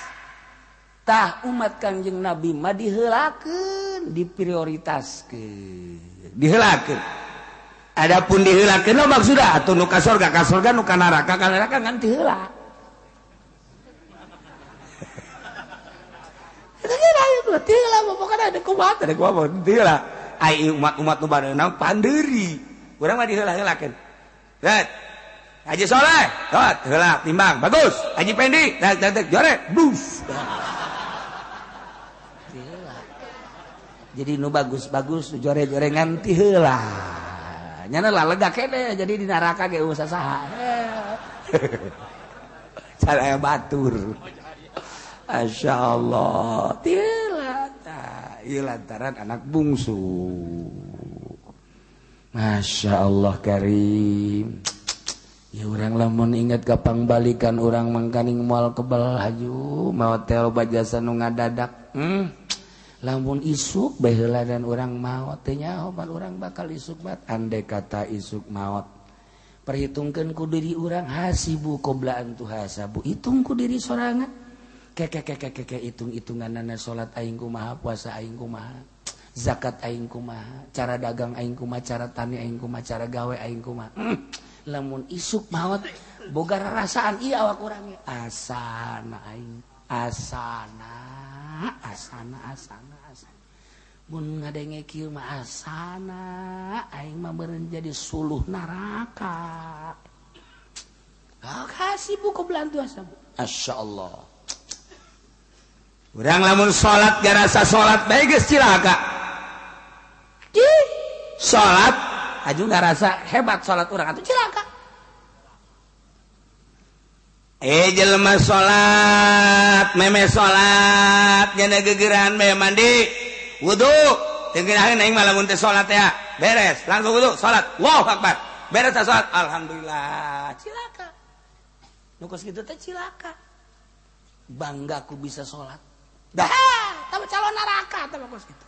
tah umat Kangjeng Nabi mah diheulakeun diprioritaskeun diheulakeun adapun diheulakeun no maksudna atuh nu ka surga nu ka neraka ngan teu heula eta ge aya teu heula pokona ada kumaha teh kumaha teu heula ai umat nu bareuna pandeuri urang mah diheula-heulakeun lihat Haji Soleh tot heula timbang bagus Haji Pendi tek jore bus jadi nu bagus-bagus jore-jore ngan teu heula nyana lah lega kene jadi di neraka ge usah saha cara batur masyaallah tilata ieu lantaran anak bungsu masyaallah karim ya urang lamun inget kapang balikan urang mangkaning moal kebal haju mau teh loba jasa nu ngadadak lamun isuk bae heula dan urang maot teh nyaho pan urang bakal isuk bat andai kata isuk maot
perhitungkan ku diri urang hasibu qoblaan tu hasabu hitung ku diri sorangan hitung-hitunganana salat aing kumaha puasa aing kumaha zakat aing kumaha cara dagang aing kumaha cara tani aing kumaha cara gawe aing kumaha lamun isuk maot boga rarasaan ieu awak urang asana aing asana mun ngadenge kieu mah asana aing mah meureun jadi suluh neraka. Kasih buku belantu asam. Masyaallah. Urang lamun salat garasa salat bae geus cilaka. Salat aju garasa hebat salat urang atuh cilaka. Jelema salat, meme salat, nya gegeran bae mandi. Wudu, tinggalin aing mah lamun teh salat ya. Beres, langsung wudu, salat. Allahu Akbar. Beres salat, alhamdulillah. Cilaka. Nu kos kitu teh cilaka. Bangga ku bisa salat. Dah, tapi calon neraka teh kos kitu.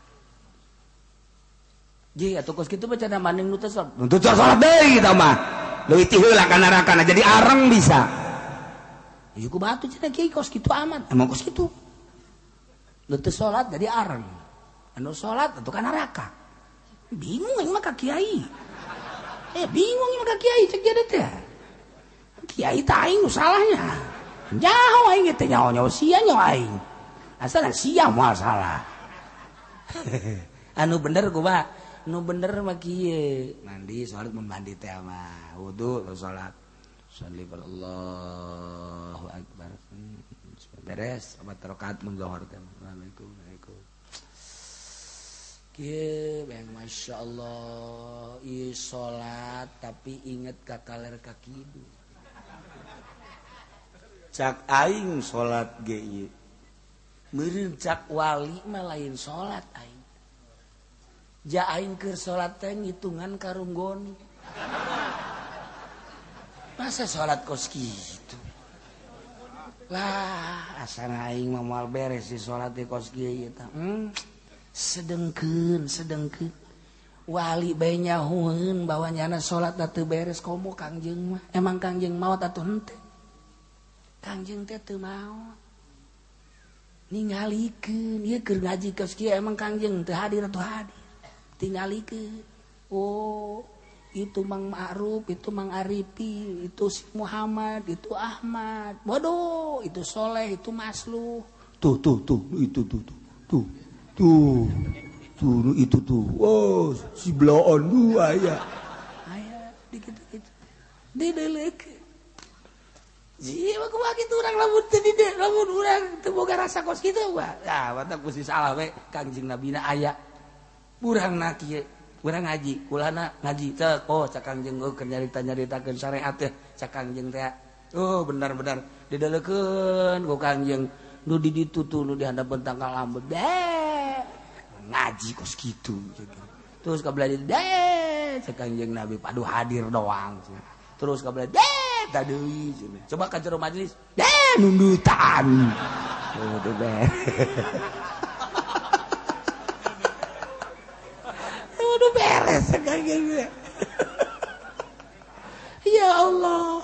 Ji atuh kos kitu baca maning nu teh salat. Nu teh salat deui eta mah. Leuwih ti heula ka neraka jadi areng bisa. Ieu ku batu cenah kieu kos kitu aman. Emang kos kitu. Nu teh salat jadi areng. Anu salat atuh ka neraka. Bingung aing mah ka kiai. Bingung aing mah ka kiai cek jadi teh. Kiai teh aing nu salahnya. Nyaho aing teh nyaho sia nyaho aing. Asal sia moal salah. Anu bener kumaha? Nu bener mah kieu. Mandi salat mandi teh mah. Wudu salat. Shalli Allahu Akbar. Beres 4 rakaat mun zuhur teh. Assalamualaikum. Kieu bang Masya Allah ieu salat tapi inget ka kaler ka kidu. Cak aing salat ge ieu. Meureun cak wali mah lain salat aing. Ja aing keur salat teh ngitungan karunggoni. Masa salat kos kitu? Lah asana aing mah moal beres si salat di kos kieu tah. Sedengkeun wali bae nyahoeun bahwa nyana salat teu beres komo Kangjeng mah emang Kangjeng maot atuh henteu Kangjeng teh teu maot ningalikeun ieu keur ngaji kos kieu emang Kangjeng teu hadir atuh hadir tingalikeun oh itu Mang Ma'ruf itu Mang Arifi itu si Muhammad itu Ahmad bodoh itu Soleh itu Masluh tuh itu tuh itu tuh. Oh, si bloon tuh aya dikit didelek. Jiwa kumaha kitu urang lamun teu dide, lamun urang teu boga rasa kos kitu mah. Tah, mata kusi salah we Kangjeng Nabina aya. Urangna kieu, urang ngaji, kulana ngaji teh. Oh, cak Kangjeng keur nyarita-nyaritakeun syariat teh, cak Kangjeng teh. Oh, benar-benar dideleukeun ku Kangjeng. Nu di ditu tuh nu di handapeun tangkal lambeut ngaji kos kitu terus ka belajar cek Kangjeng Nabi paduh hadir doang terus ka belajar tadeui coba ka jero majelis nundutan tuh udah beres Kangjeng ya Allah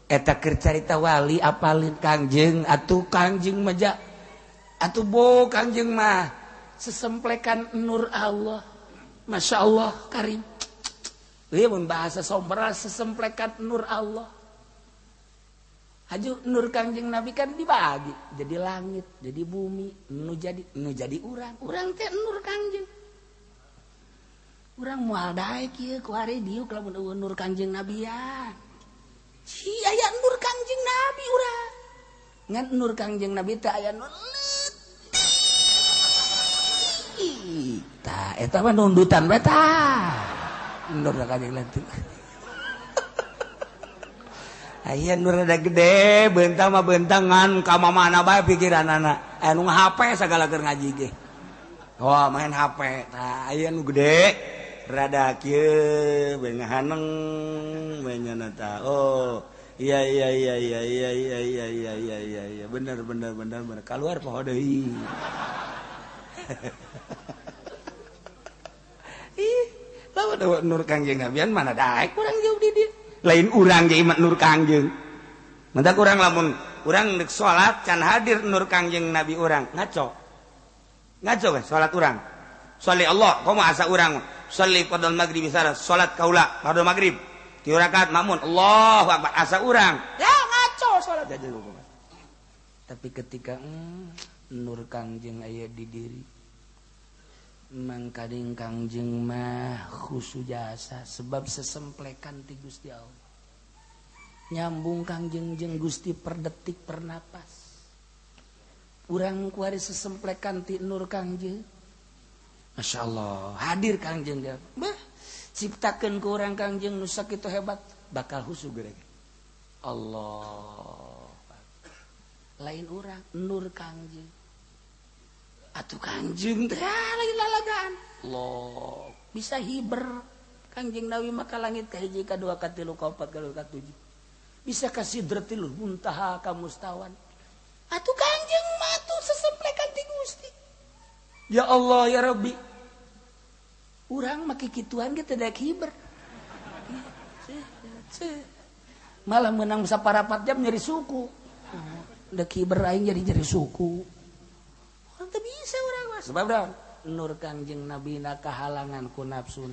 eta keur carita wali apalin Kangjeng atuh Kangjeng maja atuh bo Kangjeng mah sesemplekan nur Allah Masya Allah karim ieu mun bahasa sombra sesemplekan nur Allah haju nur Kangjeng Nabi kan dibagi jadi langit jadi bumi nu jadi urang teh nur Kangjeng urang moal dae kieu ku hari diuk lamun nur Kangjeng Nabi ya si aya nur Kangjeng Nabi urang ngan nur Kangjeng Nabi teh aya nur tah eta mah nundutan bae tah nur Kangjeng Nabi aya nur rada gede beuntak mah beuntangan ka mamana bae pikiranana anu HP sagala keur ngaji ge oh main HP tah aya nu gede rada kieu bae ngahaneng bae nyana tah oh iya bener keluar poho deui lamun nur Kangjeng Nabi mana daek urang jauh di dieu lain urang ge iman nur Kangjeng mentak urang lamun urang deuk salat can hadir nur Kangjeng Nabi urang ngaco kan salat urang sholli Allah komo asa urang sholli qadal maghrib salat kaula qadal maghrib 3 rakaat makmun Allahu akbar asa urang ya ngaco salat aja tapi ketika nur Kangjeng aya di diri mangkading Kangjeng mah khusu jasa sebab sesemplekan ti Gusti Allah nyambung Kangjeng jeung Gusti per detik per napas urang kuari sesemplekan ti nur Kangjeng Masya Allah hadir Kangjeng dia bah ciptakeun ku urang Kangjeng nu sakitu hebat bakal khusu geureuh Allah lain urang nur Kangjeng atuh Kangjeng teh lagi lalagaan loh bisa hiber Kangjeng Nabi maka langit ka hiji ka dua ka tilu ka opat ka lima ka tujuh bisa ka sidratil muntaha ka mustawan atuh Kangjeng mah atuh sesemplekan ti Gusti ya Allah ya Rabbi urang make kituan ge teh daek hiber malah menang saparapat jam nyeri suku daek hiber aing jadi suku bisa urang mah sebab daun nur Kangjeng Nabi kahalangan ku nafsu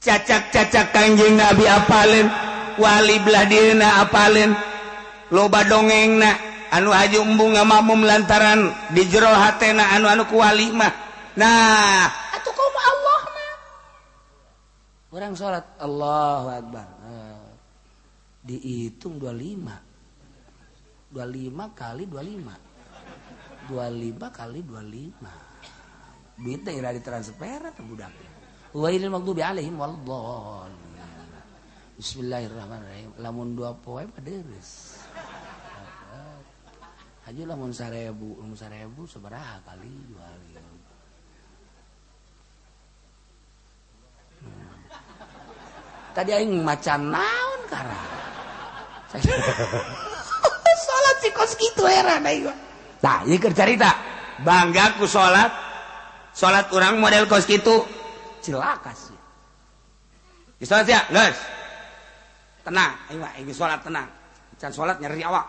cacak Kangjeng Nabi apalin wali belah dirina apalin loba dongengna anu haju embung ngamamum lantaran di jero hatena anu ku wali mah nah atuh kumaha Allah mah urang salat Allahu akbar dihitung 25 kali 25 kali 25 duit teh ira ditransfer teh budak wa ilal maghdubi alaihim waladhdallin bismillahirrahmanirrahim lamun 2 poe mah deres haji lamun 1000 sabaraha kali 2 tadi aing macan naon kara salat si kos kitu heran aing nah, ini cerita bangga ku sholat orang model kos gitu cilaka sih di sholat ya guys tenang ini sholat tenang can sholat nyeri awak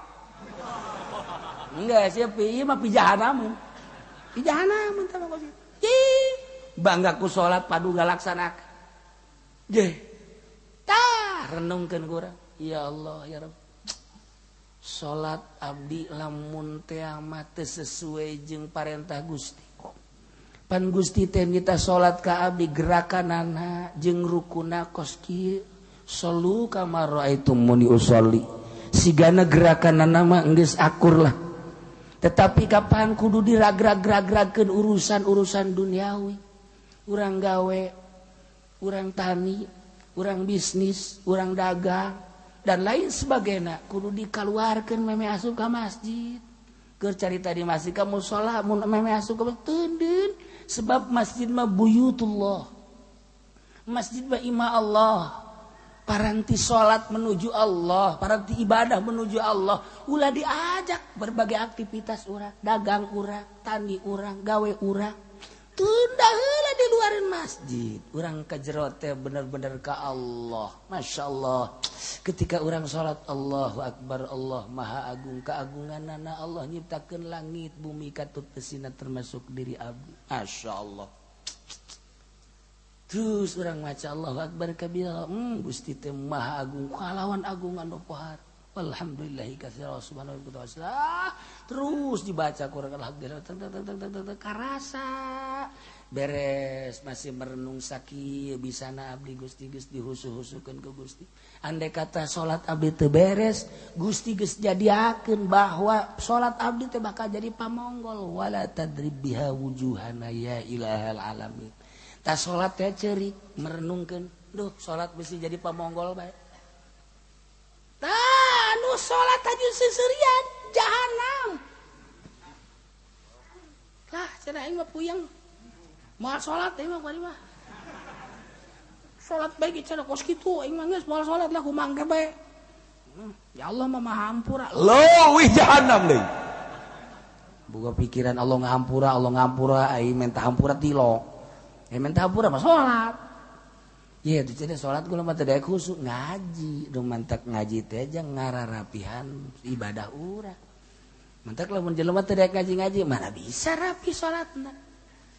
enggak sih ini mah pijahanamun sama kos gitu bangga ku sholat padu galaksanak renungkan kurang ya Allah ya Rabb salat abdi lamun teh amat sesuai jeung parentah Gusti pan Gusti teh nita salat ka abdi gerakanana jeung rukuna kos kieu sallu kama raaitumuni usolli sigana gerakanana mah geus akur lah tetapi kapan kudu diragrag-ragrageun urusan duniawi urang gawe urang tani urang bisnis urang dagang dan lain sebagainya kudu dikeluarkan meme asup ke masjid keur carita di masjid ka mushola mun meme asup ka teudeun sebab masjid mah buyutullah masjid mah imah Allah paranti salat menuju Allah paranti ibadah menuju Allah ulah diajak berbagai aktivitas urang dagang urang tani urang gawe urang tunda heula di luarin masjid urang ka jero teh bener-bener ka Allah Masya Allah ketika urang salat Allahu Akbar Allah Maha Agung keagunganana Allah nyiptakeun langit bumi katut tesina termasuk diri abdi Masya Allah terus urang maca Allahu Akbar kabira Gusti teh Maha Agung kalawan agungan nu pohar alhamdulillahi katsira subhanahu wa ta'ala terus dibaca Quran alhamdulillah karasa beres masih merenung sakieu bisana abdi Gusti geus dihusu-husukeun ke Gusti andai kata salat abdi teu beres Gusti geus jadiakeun bahwa salat abdi teh bakal jadi pamonggol wala tadrib biha wujuhana ya ilahal alamin ta salat teh ceurik merenungkeun duh salat mesti jadi pamonggol bae nu salat aja seserian jahanam lah cenah aing mah puyeng moal salat aing mah bari mah salat bae ge cenah kos kitu aing mah geus moal salat lah kumaha ge bae ya Allah mah Maha Hampura leuwih jahanam deui boga pikiran Allah ngahampura aing minta hampura tilok mentah pura mah salat. Ya itu cenah salat kula mah teu daek khusuk ngaji, nu mantak ngaji teh aja ngararapihan ibadah urang. Mantak lamun jelema teu daek ngaji-ngaji mana bisa rapi salatna.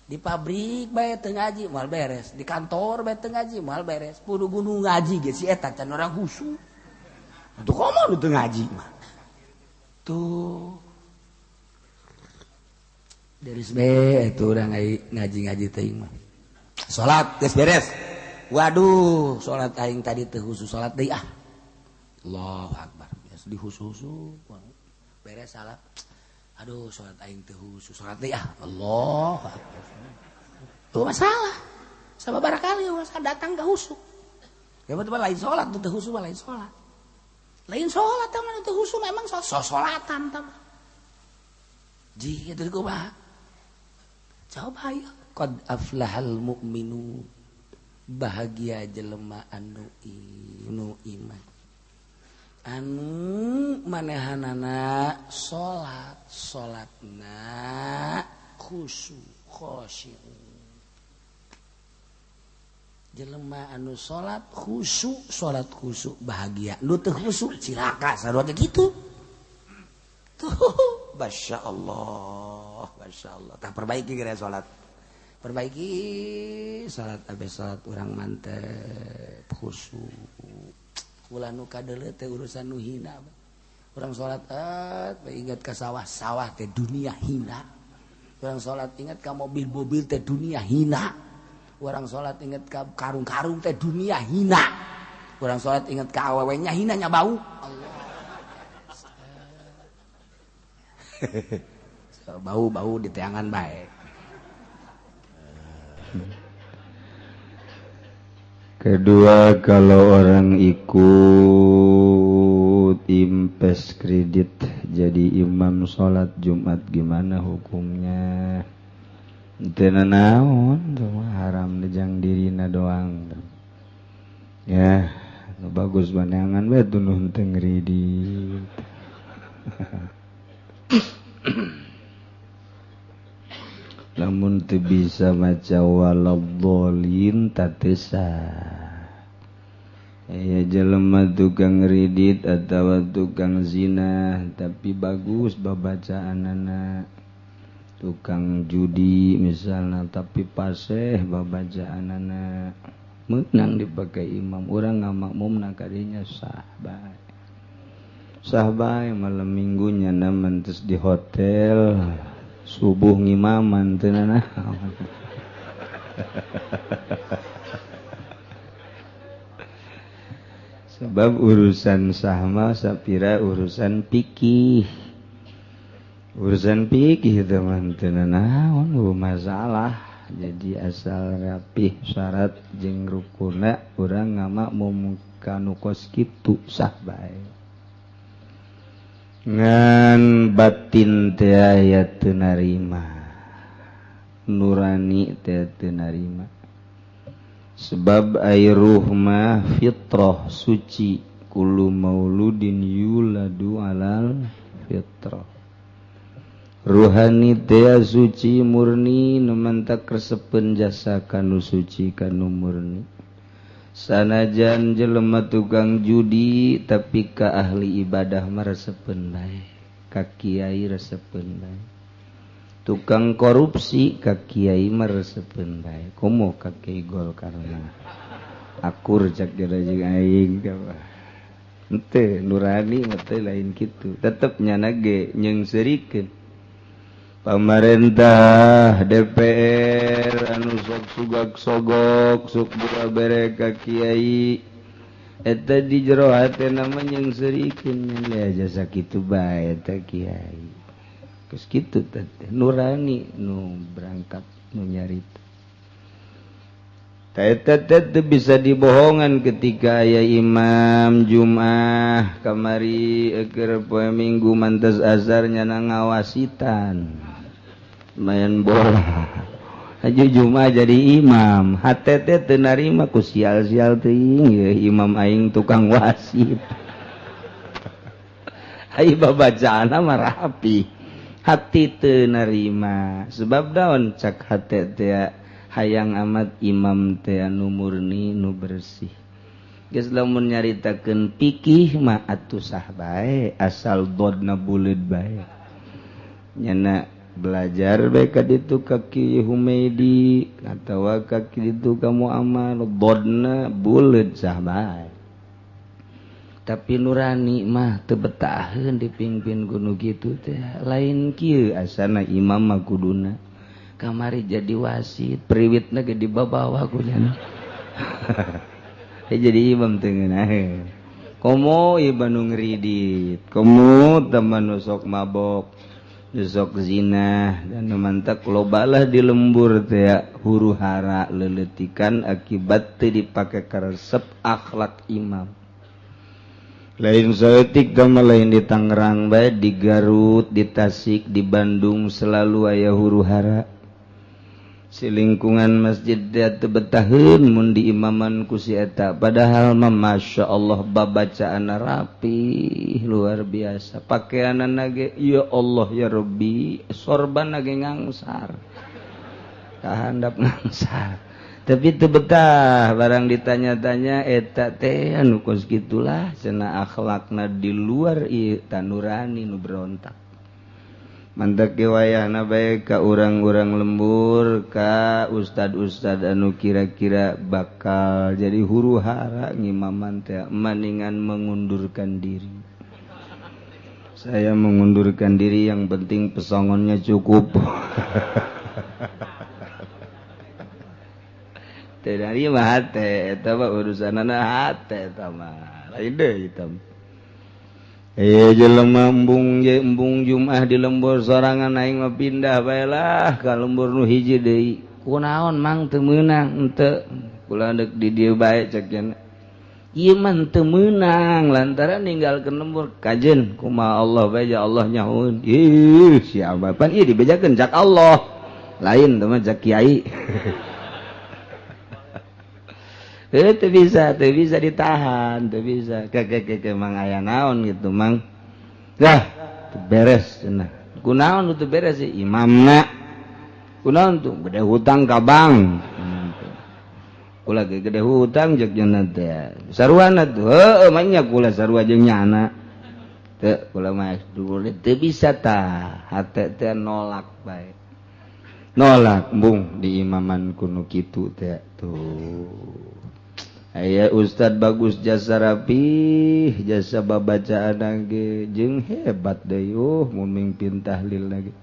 Di pabrik bae teu ngaji moal beres, di kantor bae teu ngaji moal beres. Kudu gunung ngaji ge si eta can urang khusuk. Atuh komo nu teu ngaji mah. Tuh. Dari be itu urang ngaji-ngaji teuing mah. Salat geus beres. Waduh, salat aing tadi teu khusus salat deui ah. Allahu Akbar. Biasa dihusu-husu. Beres salat. Aduh, salat aing teu khusus salat deui ah. Allahu Akbar. Tuh masalah. Sababaraha kali urang datang ka husuk. Ya betul lain salat teu khusus lain salat. Lain salat tah mah teu khusus memang salatan tah. Ji kitu kumaha? Coba ya. Qad aflahal mu'minun. Bahagia jelema anu iman anu manehanana salatna khusyuk khoshi'un jelema anu salat khusyuk salat khusyuk bahagia nu teu khusyuk cilaka sarua teh kitu tuh masyaallah tah perbaiki geura salat perbaiki salat abe salat urang mantep khusyuk ulah nu kadeuleu teh urusan nu hina urang salat ingat ka sawah teh dunia hina urang salat ingat ka mobil teh dunia hina urang salat ingat ka karung teh dunia hina urang salat ingat ka awewe nya hina nya bau Allah bau di teangan bae.
Kedua, kalau orang ikut impes kredit jadi imam sholat Jumat gimana hukumnya? Teu naon, haram dejang dirina doang. Ya, bagus baneangan we tunuh teu ngridit. Lamun teu bisa maca waladhdallin tatesa ya jelema tukang ridit atawa tukang zina tapi bagus babacaanana tukang judi misalnya tapi paseh babacaanana meunang dipakai imam urang ngamakmumna kadinya sah bae malam minggunya namun terus di hotel subuh ngimaman teu naon sebab urusan sahma sapira urusan fikih teh mah teu naon masalah jadi asal rapih syarat jeung rukunna urang ngamakmum kanu kos kitu sah bae ngan batin teh aya teu narima nurani teh teu narima sebab ai ruh mah fitrah suci kullu mauludin yuladu alal fitrah ruhani teh suci murni nu mantak resepeun jasa kanu suci kanu murni sanajan jelema tukang judi tapi ka ahli ibadah mah resepeun bae ka kiai resepeun bae tukang korupsi ka kiai mah resepeun bae komo ka kiai Golkar mah akur cak jeung aing henteu nurani mah teh lain kitu tetep nyana ge nyeungsirikeun pamarentah DPR anu sok sugak-sogok sok bura-bere ka kiai eta di jero hatena mah nyeungsirikeun nya jasa kitu bae eta kiai geus kitu teh nurani nu berangkat nu nyarita ta eta teh bisa dibohongan ketika aya imam Jumat kamari keur poe Minggu mantes azhar nyana ngawasitan main bola aju Jumat jadi imam hate teh teu narima ku sial-sial teuing ye imam aing tukang wasit ai babacaana mah rapi hati teu narima sebab daon cak hate teh hayang amat imam teh anu murni nu bersih geus lamun nyaritakeun fikih mah atuh sah bae asal dodna buleud bae nyana belajar bae ka ditu ka Ki Humaydi atawa ka ditu ka Muammar dodna buleud sah bae tapi nurani mah teu betaheun dipingpin gunung kitu teh lain kieu asana imam mah kuduna kamari jadi wasit priwitna ge dibabawa ku nya jadi imam teu ngeunaheun komo ieu nu ngridit komo teman nu sok mabok nu sok zina dan nu mantak lobalah di lembur teh huru hara leuletikan akibat teu dipake karesep akhlak imam lain saeutik mah lain di Tangerang bae di Garut di Tasik di Bandung selalu aya huru hara si lingkungan masjid teu betaheun mun diimaman ku si eta padahal mah masyaallah babacaana rapi luar biasa pakaianana ge ya Allah ya Rabbi sorban ge ngangsar kahandap ngangsar tapi teu betah barang ditanya-tanya eta teh anu kos gitulah cenah akhlakna di luar ieu tanurani nu berontak mantak ge wayahna bae ka urang-urang lembur ka ustad-ustad anu kira-kira bakal jadi huru hara ngimaman teh maningan mengundurkan diri saya mengundurkan diri yang penting pesongonnya cukup teh dari mah hate eta mah urusanana hate eta mah lain deui hitam jelema embung Jumat di lembur sorangan aing mah pindah bae lah ka lembur nu hiji deui kunaon mang teu meunang henteu kula deuk di dieu bae cek cenah ieu mah teu meunang lantaran ninggalkeun lembur kajen kumaha Allah bae ja Allah nyahoeun ih sia bapan ieu dibejakeun jak Allah lain teh mah jak kiai teu bisa ditahan, teu bisa. Ke mang aya naon gitu, mang. Dah, beres cenah. Kunaon teu beres sih imamna. Kunaon tuh gede hutang ka bank. Kula ge gede hutang jeung cenah teh. Saruana tuh, heueuh mah nya kula sarua jeung nyana. Teu kula mah dulu teu bisa tah. Hate teh nolak bae. Nolak embung di imaman kuno kitu teh tuh. Aya ustad bagus jasa rapih jasa babacaan ge jeung hebat deui mun mimpin tahlil lagi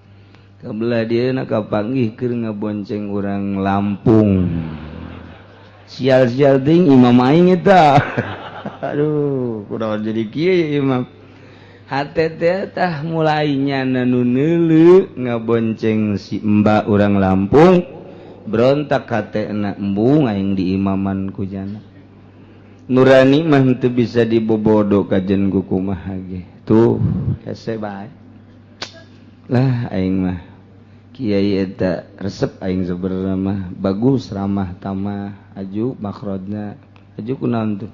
kabelah dieuna kapanggih keur ngabonceng urang Lampung sial-sial ting imam aing eta aduh kunaon jadi kieu imam hate teh tah mulainya nu neuleuh ngabonceng si mbak urang Lampung berontak hatena embung aing di imaman ku jana nurani mah teu bisa dibobodo kajen ku kumaha ge tuh hese bae lah aing mah kiai eta resep aing sabenerna mah bagus ramah tamah aju makrodna aju kunaon tuh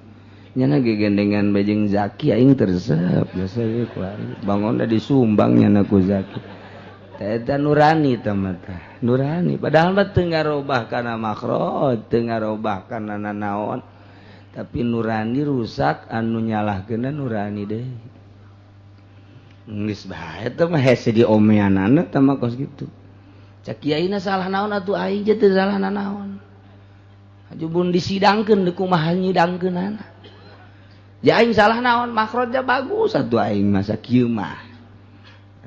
nyana ge gendengan bajeng Zaki aing teresep biasa ge ku aing bangunna disumbang nyana ku Zaki eta nurani teh mah nurani padahal mah teu ngarobah kana makrod teu ngarobah kana nanaon tapi nurani rusak anu nyalahkeunna nurani deui geus bae teh mah hese diomeanana teh mah kos kitu cak kiaina salah naon atuh aing teh teu salah nanaon ajubun disidangkeun deuk kumaha nyidangkeunana ya aing salah naon makrodnya bagus atuh aing masa kieu mah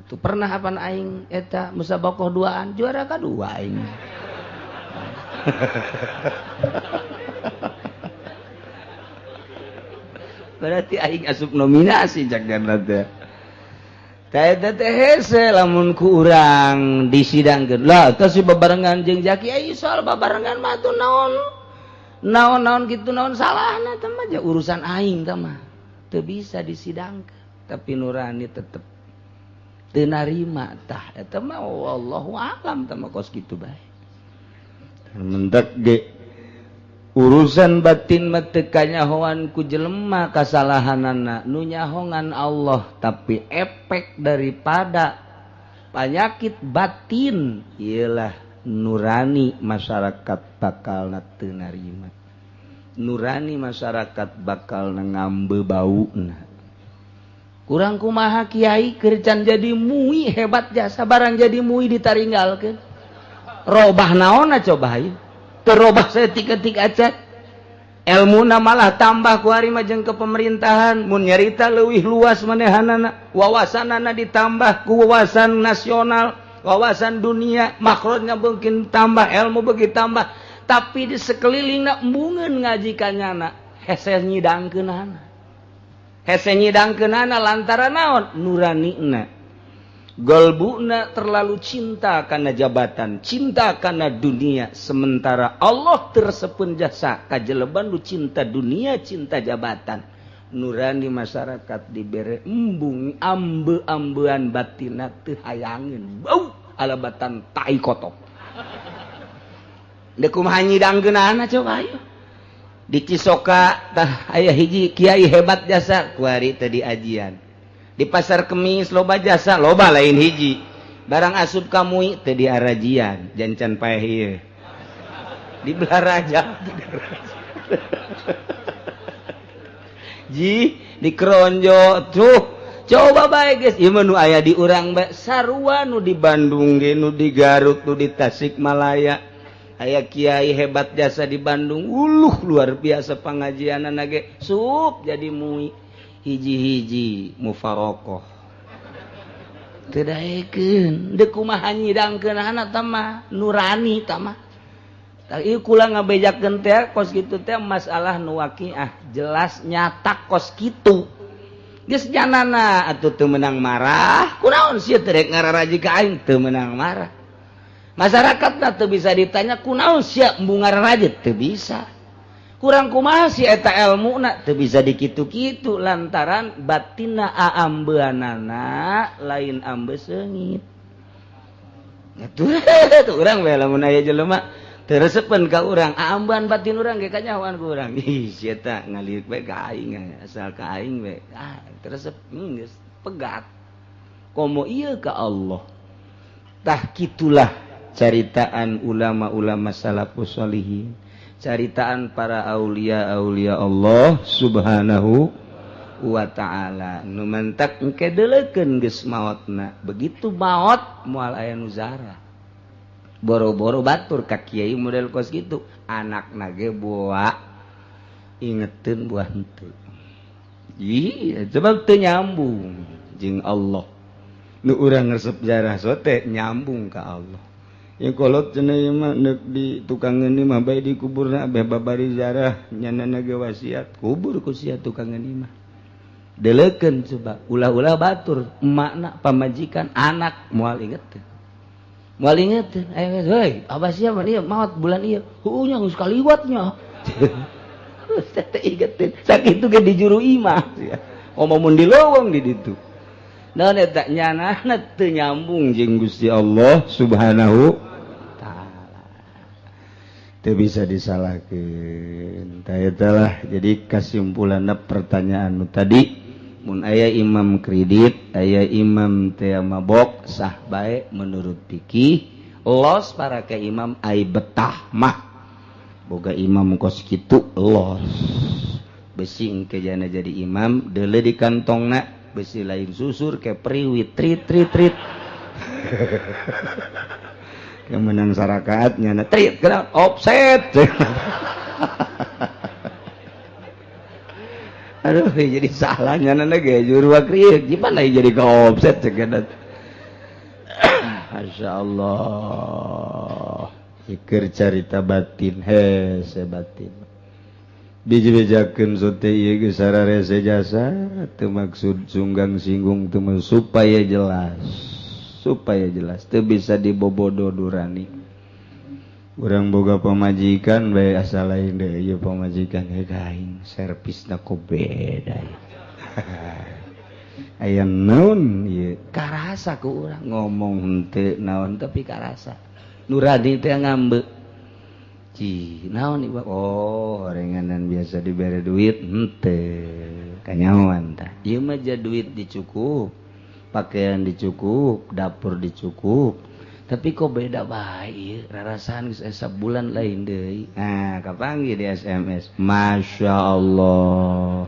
atuh pernah apan aing eta musabaqah duaan juara kadua aing berarti aing asup nominasi jagana teh. Tah eta teh hese lamun ku urang disidangkeun. Lah teh si babarengan jeung Zaki ai soal babarengan mah tuh naon kitu naon salahna teh mah urusan aing teh mah. Teu bisa disidangkeun. Tapi nurani tetep teu narima tah eta mah wallahu alam teh mah kos kitu bae. Mentek ge urusan batin mah teu kanyahoan ku jelema kasalahanana nu nyahongan Allah tapi efek daripada penyakit batin ialah nurani masyarakat bakal teu narima. Nurani masyarakat bakal ngambe bauna. Kurang kumaha kiai keur can jadi muui hebat jasa barang jadi muui ditaringgalkeun. Robah naonna coba ieu? Teu robah saeutik-eutik acan. Ilmuna malah tambah ku ari mah jeung kepemerintahan, mun nyarita leuwih luas manehanana, wawasanana ditambah ku wawasan nasional, wawasan dunia, makrotnya mungkin tambah, ilmu beuki tambah, tapi di sekelilingna embungeun ngaji kanyana, hese nyidangkeunana. Hese nyidangkeunana lantaran naon? Nuranina. Golbuna terlalu cinta karena jabatan, cinta karena dunia, sementara Allah tersepen jasa kajeleban lu cinta dunia, cinta jabatan. Nurani masyarakat dibere embung ambe-ambean batina teu hayangeun bau alabatan tai kotok. Da kumaha nyidangkeunana coba aya. Di Cisoka tah aya hiji kiai hebat jasa ku ari teh di ajian. Di pasar Kemis loba jasa, loba lain hiji. Barang asup kamui teh di arajian, jancan paeh ieu. Di Belaraja. Ji, di Keronjo tuh. Coba bae geus, ieu mah nu aya di urang bae sarua nu di Bandung ge, nu di Garut, nu di Tasikmalaya. Aya kiai hebat jasa di Bandung, luar biasa pangajianana ge, sup jadi muui. Hiji-hiji mufarokoh teu daekeun deuk kumaha nyidangkeunana tah mah nurani tah mah tah ieu kula ngabejakeun teh kos kitu teh masalah nu waqiah jelas nyata kos kitu geus janana atuh teu meunang marah kunaon sia teh rek ngararaji ka aing teu meunang marah masyarakatna teu bisa ditanya kunaon sia embung ngararaji teu bisa. Kurang kumaha si eta ilmuna teu bisa dikitu-kitu lantaran batinna aambeunana lain ambe seungit. Atuh urang we lamun aya jelema teu resepen ka urang aambean batin urang ge kanyahoan ku urang. Ih si eta ngalirik bae ka aing asal ka aing we. Ah teu resep geus pegat. Komo ieu ka Allah. Tah kitulah caritaan ulama-ulama salafus sholihin. Caritaan para aulia-aulia Allah subhanahu wa ta'ala nu mentak engke deuleukeun geus maotna begitu maot moal aya nu zarah boro-boro batur ka kiai model kos kitu anakna ge boa ingeteun buah henteu iya sebab teu nyambung jeung Allah nu urang resep jarah sote nyambung ka Allah. Ya kolot cenah ieu mah neuk di tukang geuni mah bae dikuburna bae babari zarah nyanana ge wasiat kubur ku sia tukang geuni mah deuleukeun coba ulah-ulah batur emakna pamajikan anak moal ingetkeun heuy abah sia mah ieu maot bulan ieu heueuh nya geus kaliwat nya teh ingetkeun sakitu ge di juru imah omong mun di lowong di ditu naon eta nyanana teu nyambung jeung Gusti Allah subhanahu teu bisa disalahkeun. Tah etalah jadi kesimpulanna pertanyaan nu tadi mun aya imam kredit, aya imam teu mabok sah bae menurut fikih, los para ka imam ai betah mah. Boga imam kos kitu los. Besi engke jana jadi imam, deuleu di kantongna besi lain susur ke priwit trit. Yang menang sarakaatnya na trit kena offset. Aduh jadi salahnya nana ge juru wakrieu gimana jadi ka offset cegedat. Masyaallah ikeur carita batin hese batin biji-bijakeun sote ieu ge sararese jasa teu maksud sunggang singgung teu supaya jelas teu bisa dibobodo durani urang boga pamajikan bae asal lain deui ieu pamajikan aing servisna ku beda aya naon ieu karasa ku urang ngomong henteu naon tapi karasa nurani teh ngambe ci naon ieu oh renganan biasa dibere duit henteu kanyahoan tah ieu mah ja duit dicukup pakaian dicukup, dapur dicukup, tapi kok beda baik rarasan bulan lain deh. Nah kapanggih di SMS Masya Allah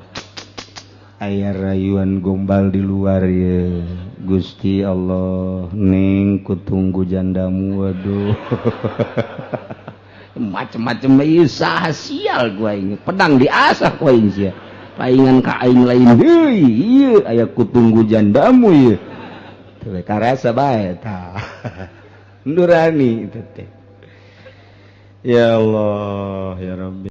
aya rayuan gombal di luar ya Gusti Allah ning kutunggu jandamu waduh macem-macem saha sial gua ini pedang diasah gua ini sia paingan ka aing lain deui ieu aya kutunggu jandamu ieu teu karasa bae tah nurani itu teh ya Allah ya Rabbi